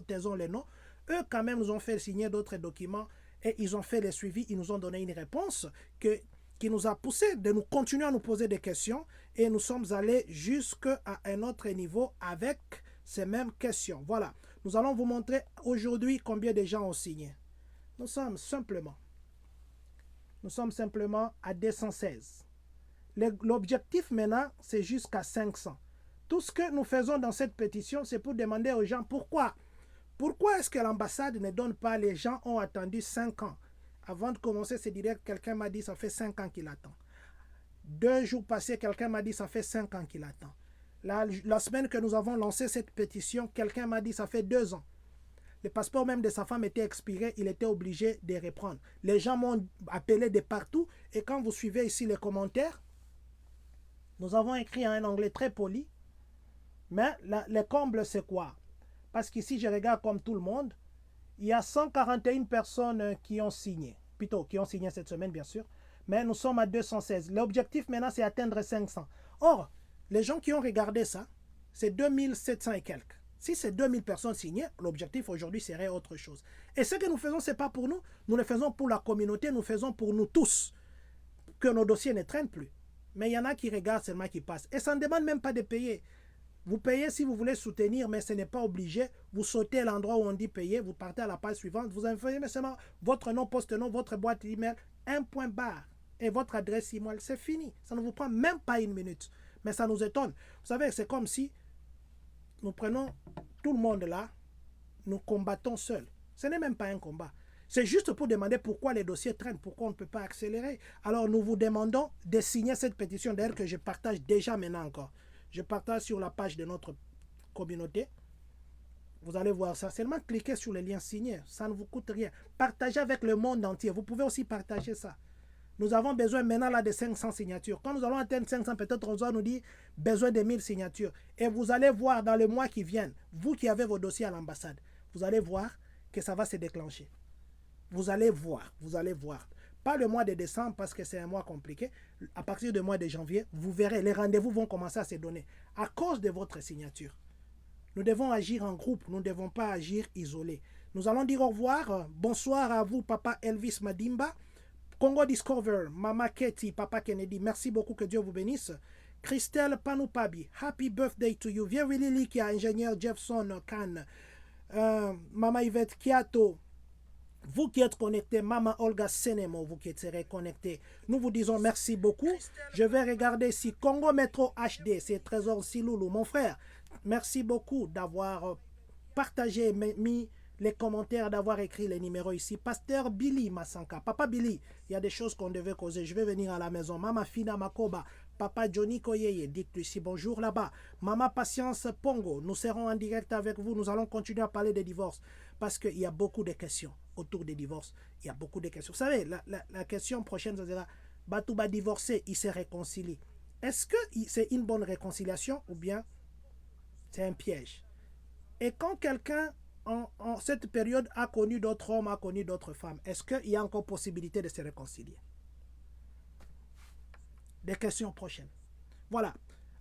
taisons les noms. Eux, quand même, nous ont fait signer d'autres documents et ils ont fait les suivis. Ils nous ont donné une réponse qui nous a poussé de nous continuer à nous poser des questions et nous sommes allés jusqu'à un autre niveau avec ces mêmes questions. Voilà. Nous allons vous montrer aujourd'hui combien de gens ont signé. Nous sommes simplement à 216. L'objectif maintenant, c'est jusqu'à 500. Tout ce que nous faisons dans cette pétition, c'est pour demander aux gens pourquoi. Pourquoi est-ce que l'ambassade ne donne pas? Les gens ont attendu 5 ans. Avant de commencer ce direct, quelqu'un m'a dit ça fait 5 ans qu'il attend. 2 jours passés, quelqu'un m'a dit ça fait 5 ans qu'il attend. La semaine que nous avons lancé cette pétition, quelqu'un m'a dit ça fait 2 ans. Le passeport même de sa femme était expiré, il était obligé de reprendre. Les gens m'ont appelé de partout et quand vous suivez ici les commentaires, nous avons écrit en un anglais très poli, mais le comble c'est quoi? Parce qu'ici je regarde comme tout le monde, il y a 141 personnes qui ont signé, plutôt qui ont signé cette semaine bien sûr, mais nous sommes à 216. L'objectif maintenant c'est atteindre 500. Or, les gens qui ont regardé ça, c'est 2700 et quelques. Si c'est 2000 personnes signées, l'objectif aujourd'hui serait autre chose. Et ce que nous faisons, ce n'est pas pour nous. Nous le faisons pour la communauté, nous le faisons pour nous tous. Que nos dossiers ne traînent plus. Mais il y en a qui regardent seulement, qui passent. Et ça ne demande même pas de payer. Vous payez si vous voulez soutenir, mais ce n'est pas obligé. Vous sautez à l'endroit où on dit payer, vous partez à la page suivante, vous envoyez seulement votre nom, poste-nom, votre boîte email, un point barre et votre adresse email. C'est fini. Ça ne vous prend même pas 1 minute. Mais ça nous étonne. Vous savez, c'est comme si nous prenons tout le monde là, nous combattons seuls. Ce n'est même pas un combat. C'est juste pour demander pourquoi les dossiers traînent, pourquoi on ne peut pas accélérer. Alors nous vous demandons de signer cette pétition, d'ailleurs que je partage déjà maintenant encore. Je partage sur la page de notre communauté. Vous allez voir ça. Seulement cliquez sur les liens signés. Ça ne vous coûte rien. Partagez avec le monde entier. Vous pouvez aussi partager ça. Nous avons besoin maintenant là de 500 signatures. Quand nous allons atteindre 500, peut-être on va nous dire besoin de 1000 signatures. Et vous allez voir dans les mois qui viennent, vous qui avez vos dossiers à l'ambassade, vous allez voir que ça va se déclencher. Vous allez voir. Pas le mois de décembre parce que c'est un mois compliqué. À partir du mois de janvier, vous verrez, les rendez-vous vont commencer à se donner à cause de votre signature. Nous devons agir en groupe, nous ne devons pas agir isolés. Nous allons dire au revoir. Bonsoir à vous, Papa Elvis Madimba. Congo Discover, Mama Katie, Papa Kennedy, merci beaucoup, que Dieu vous bénisse. Christelle Panoupabi, happy birthday to you. Vieux Likia, ingénieur Jefferson Khan, Mama Yvette Kiato, Vous qui êtes connectés, Maman Olga Senemo, vous qui êtes connectés, nous vous disons merci beaucoup. Je vais regarder ici Congo Métro HD, c'est Trésor Siloulou, mon frère. Merci beaucoup d'avoir partagé, mis les commentaires, d'avoir écrit les numéros ici. Pasteur Billy Masanka, Papa Billy, il y a des choses qu'on devait causer. Je vais venir à la maison. Mama Fina Makoba, Papa Johnny Koyeye, dites-lui ici bonjour là-bas. Mama Patience Pongo, nous serons en direct avec vous. Nous allons continuer à parler des divorces parce qu'il y a beaucoup de questions autour des divorces. Il y a beaucoup de questions. Vous savez, la question prochaine, ça sera Batouba divorcé, il se réconcilie. Est-ce que c'est une bonne réconciliation ou bien c'est un piège? Et quand quelqu'un en cette période a connu d'autres hommes, a connu d'autres femmes, est-ce qu'il y a encore possibilité de se réconcilier? Des questions prochaines. Voilà.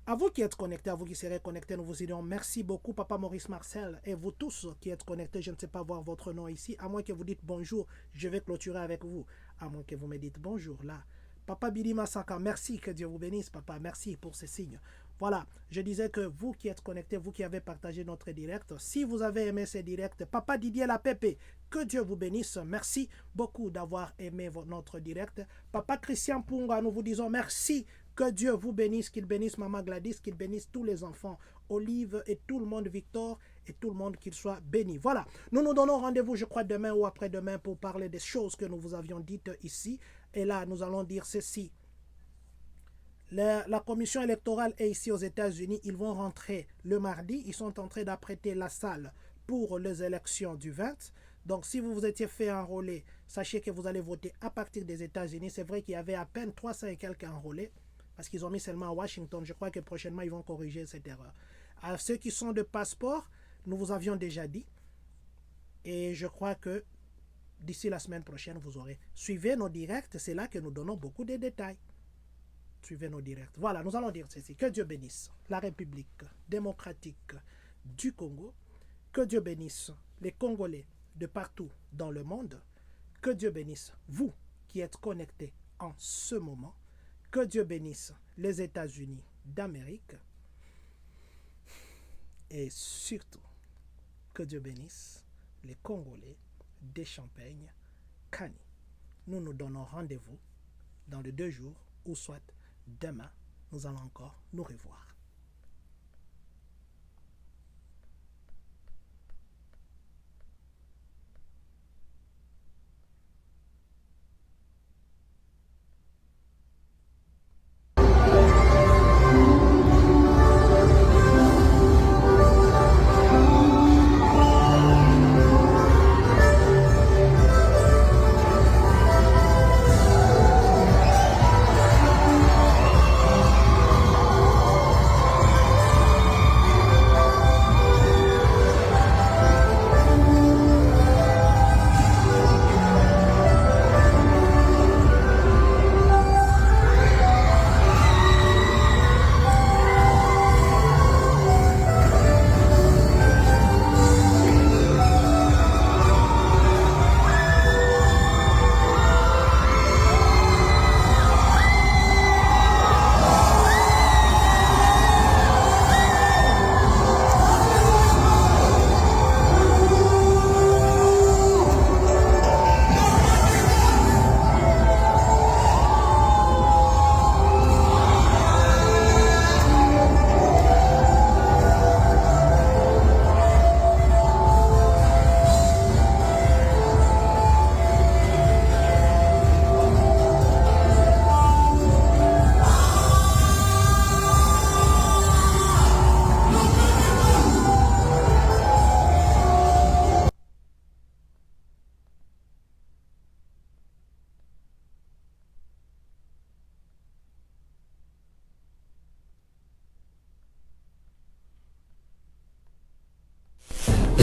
À vous qui êtes connectés, à vous qui serez connectés, nous vous disons merci beaucoup, Papa Maurice Marcel, et vous tous qui êtes connectés, je ne sais pas voir votre nom ici, à moins que vous dites bonjour, je vais clôturer avec vous, à moins que vous me dites bonjour là. Papa Billy Massaka, merci, que Dieu vous bénisse, papa, merci pour ces signes. Voilà, je disais que vous qui êtes connectés, vous qui avez partagé notre direct, si vous avez aimé ce direct, Papa Didier La Pépé, que Dieu vous bénisse, merci beaucoup d'avoir aimé notre direct. Papa Christian Punga, nous vous disons merci, que Dieu vous bénisse, qu'il bénisse Maman Gladys, qu'il bénisse tous les enfants, Olive et tout le monde, Victor, et tout le monde, qu'il soit béni. Voilà, nous nous donnons rendez-vous, je crois, demain ou après-demain pour parler des choses que nous vous avions dites ici. Et là, nous allons dire ceci. La commission électorale est ici aux États-Unis. Ils vont rentrer le mardi. Ils sont en train d'apprêter la salle pour les élections du 20. Donc, si vous vous étiez fait enrôler, sachez que vous allez voter à partir des États-Unis. C'est vrai qu'il y avait à peine 300 et quelques enrôlés parce qu'ils ont mis seulement à Washington. Je crois que prochainement, ils vont corriger cette erreur. À ceux qui sont de passeport, nous vous avions déjà dit. Et je crois que d'ici la semaine prochaine, vous aurez. Suivez nos directs. C'est là que nous donnons beaucoup de détails. Suivez nos directs. Voilà, nous allons dire ceci. Que Dieu bénisse la République démocratique du Congo. Que Dieu bénisse les Congolais de partout dans le monde. Que Dieu bénisse vous qui êtes connectés en ce moment. Que Dieu bénisse les États-Unis d'Amérique. Et surtout, que Dieu bénisse les Congolais des Champagnes, Kani. Nous nous donnons rendez-vous dans les 2 jours ou soit demain, nous allons encore nous revoir.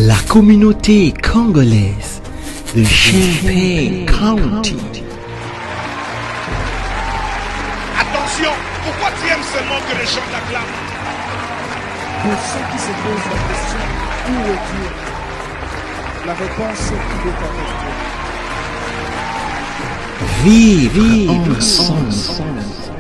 La communauté congolaise de Champaign County. Attention, pourquoi tu aimes seulement que les gens t'acclament? Pour ceux qui se posent la question, où est Dieu? La réponse est qu'il est avec toi. Vive ensemble.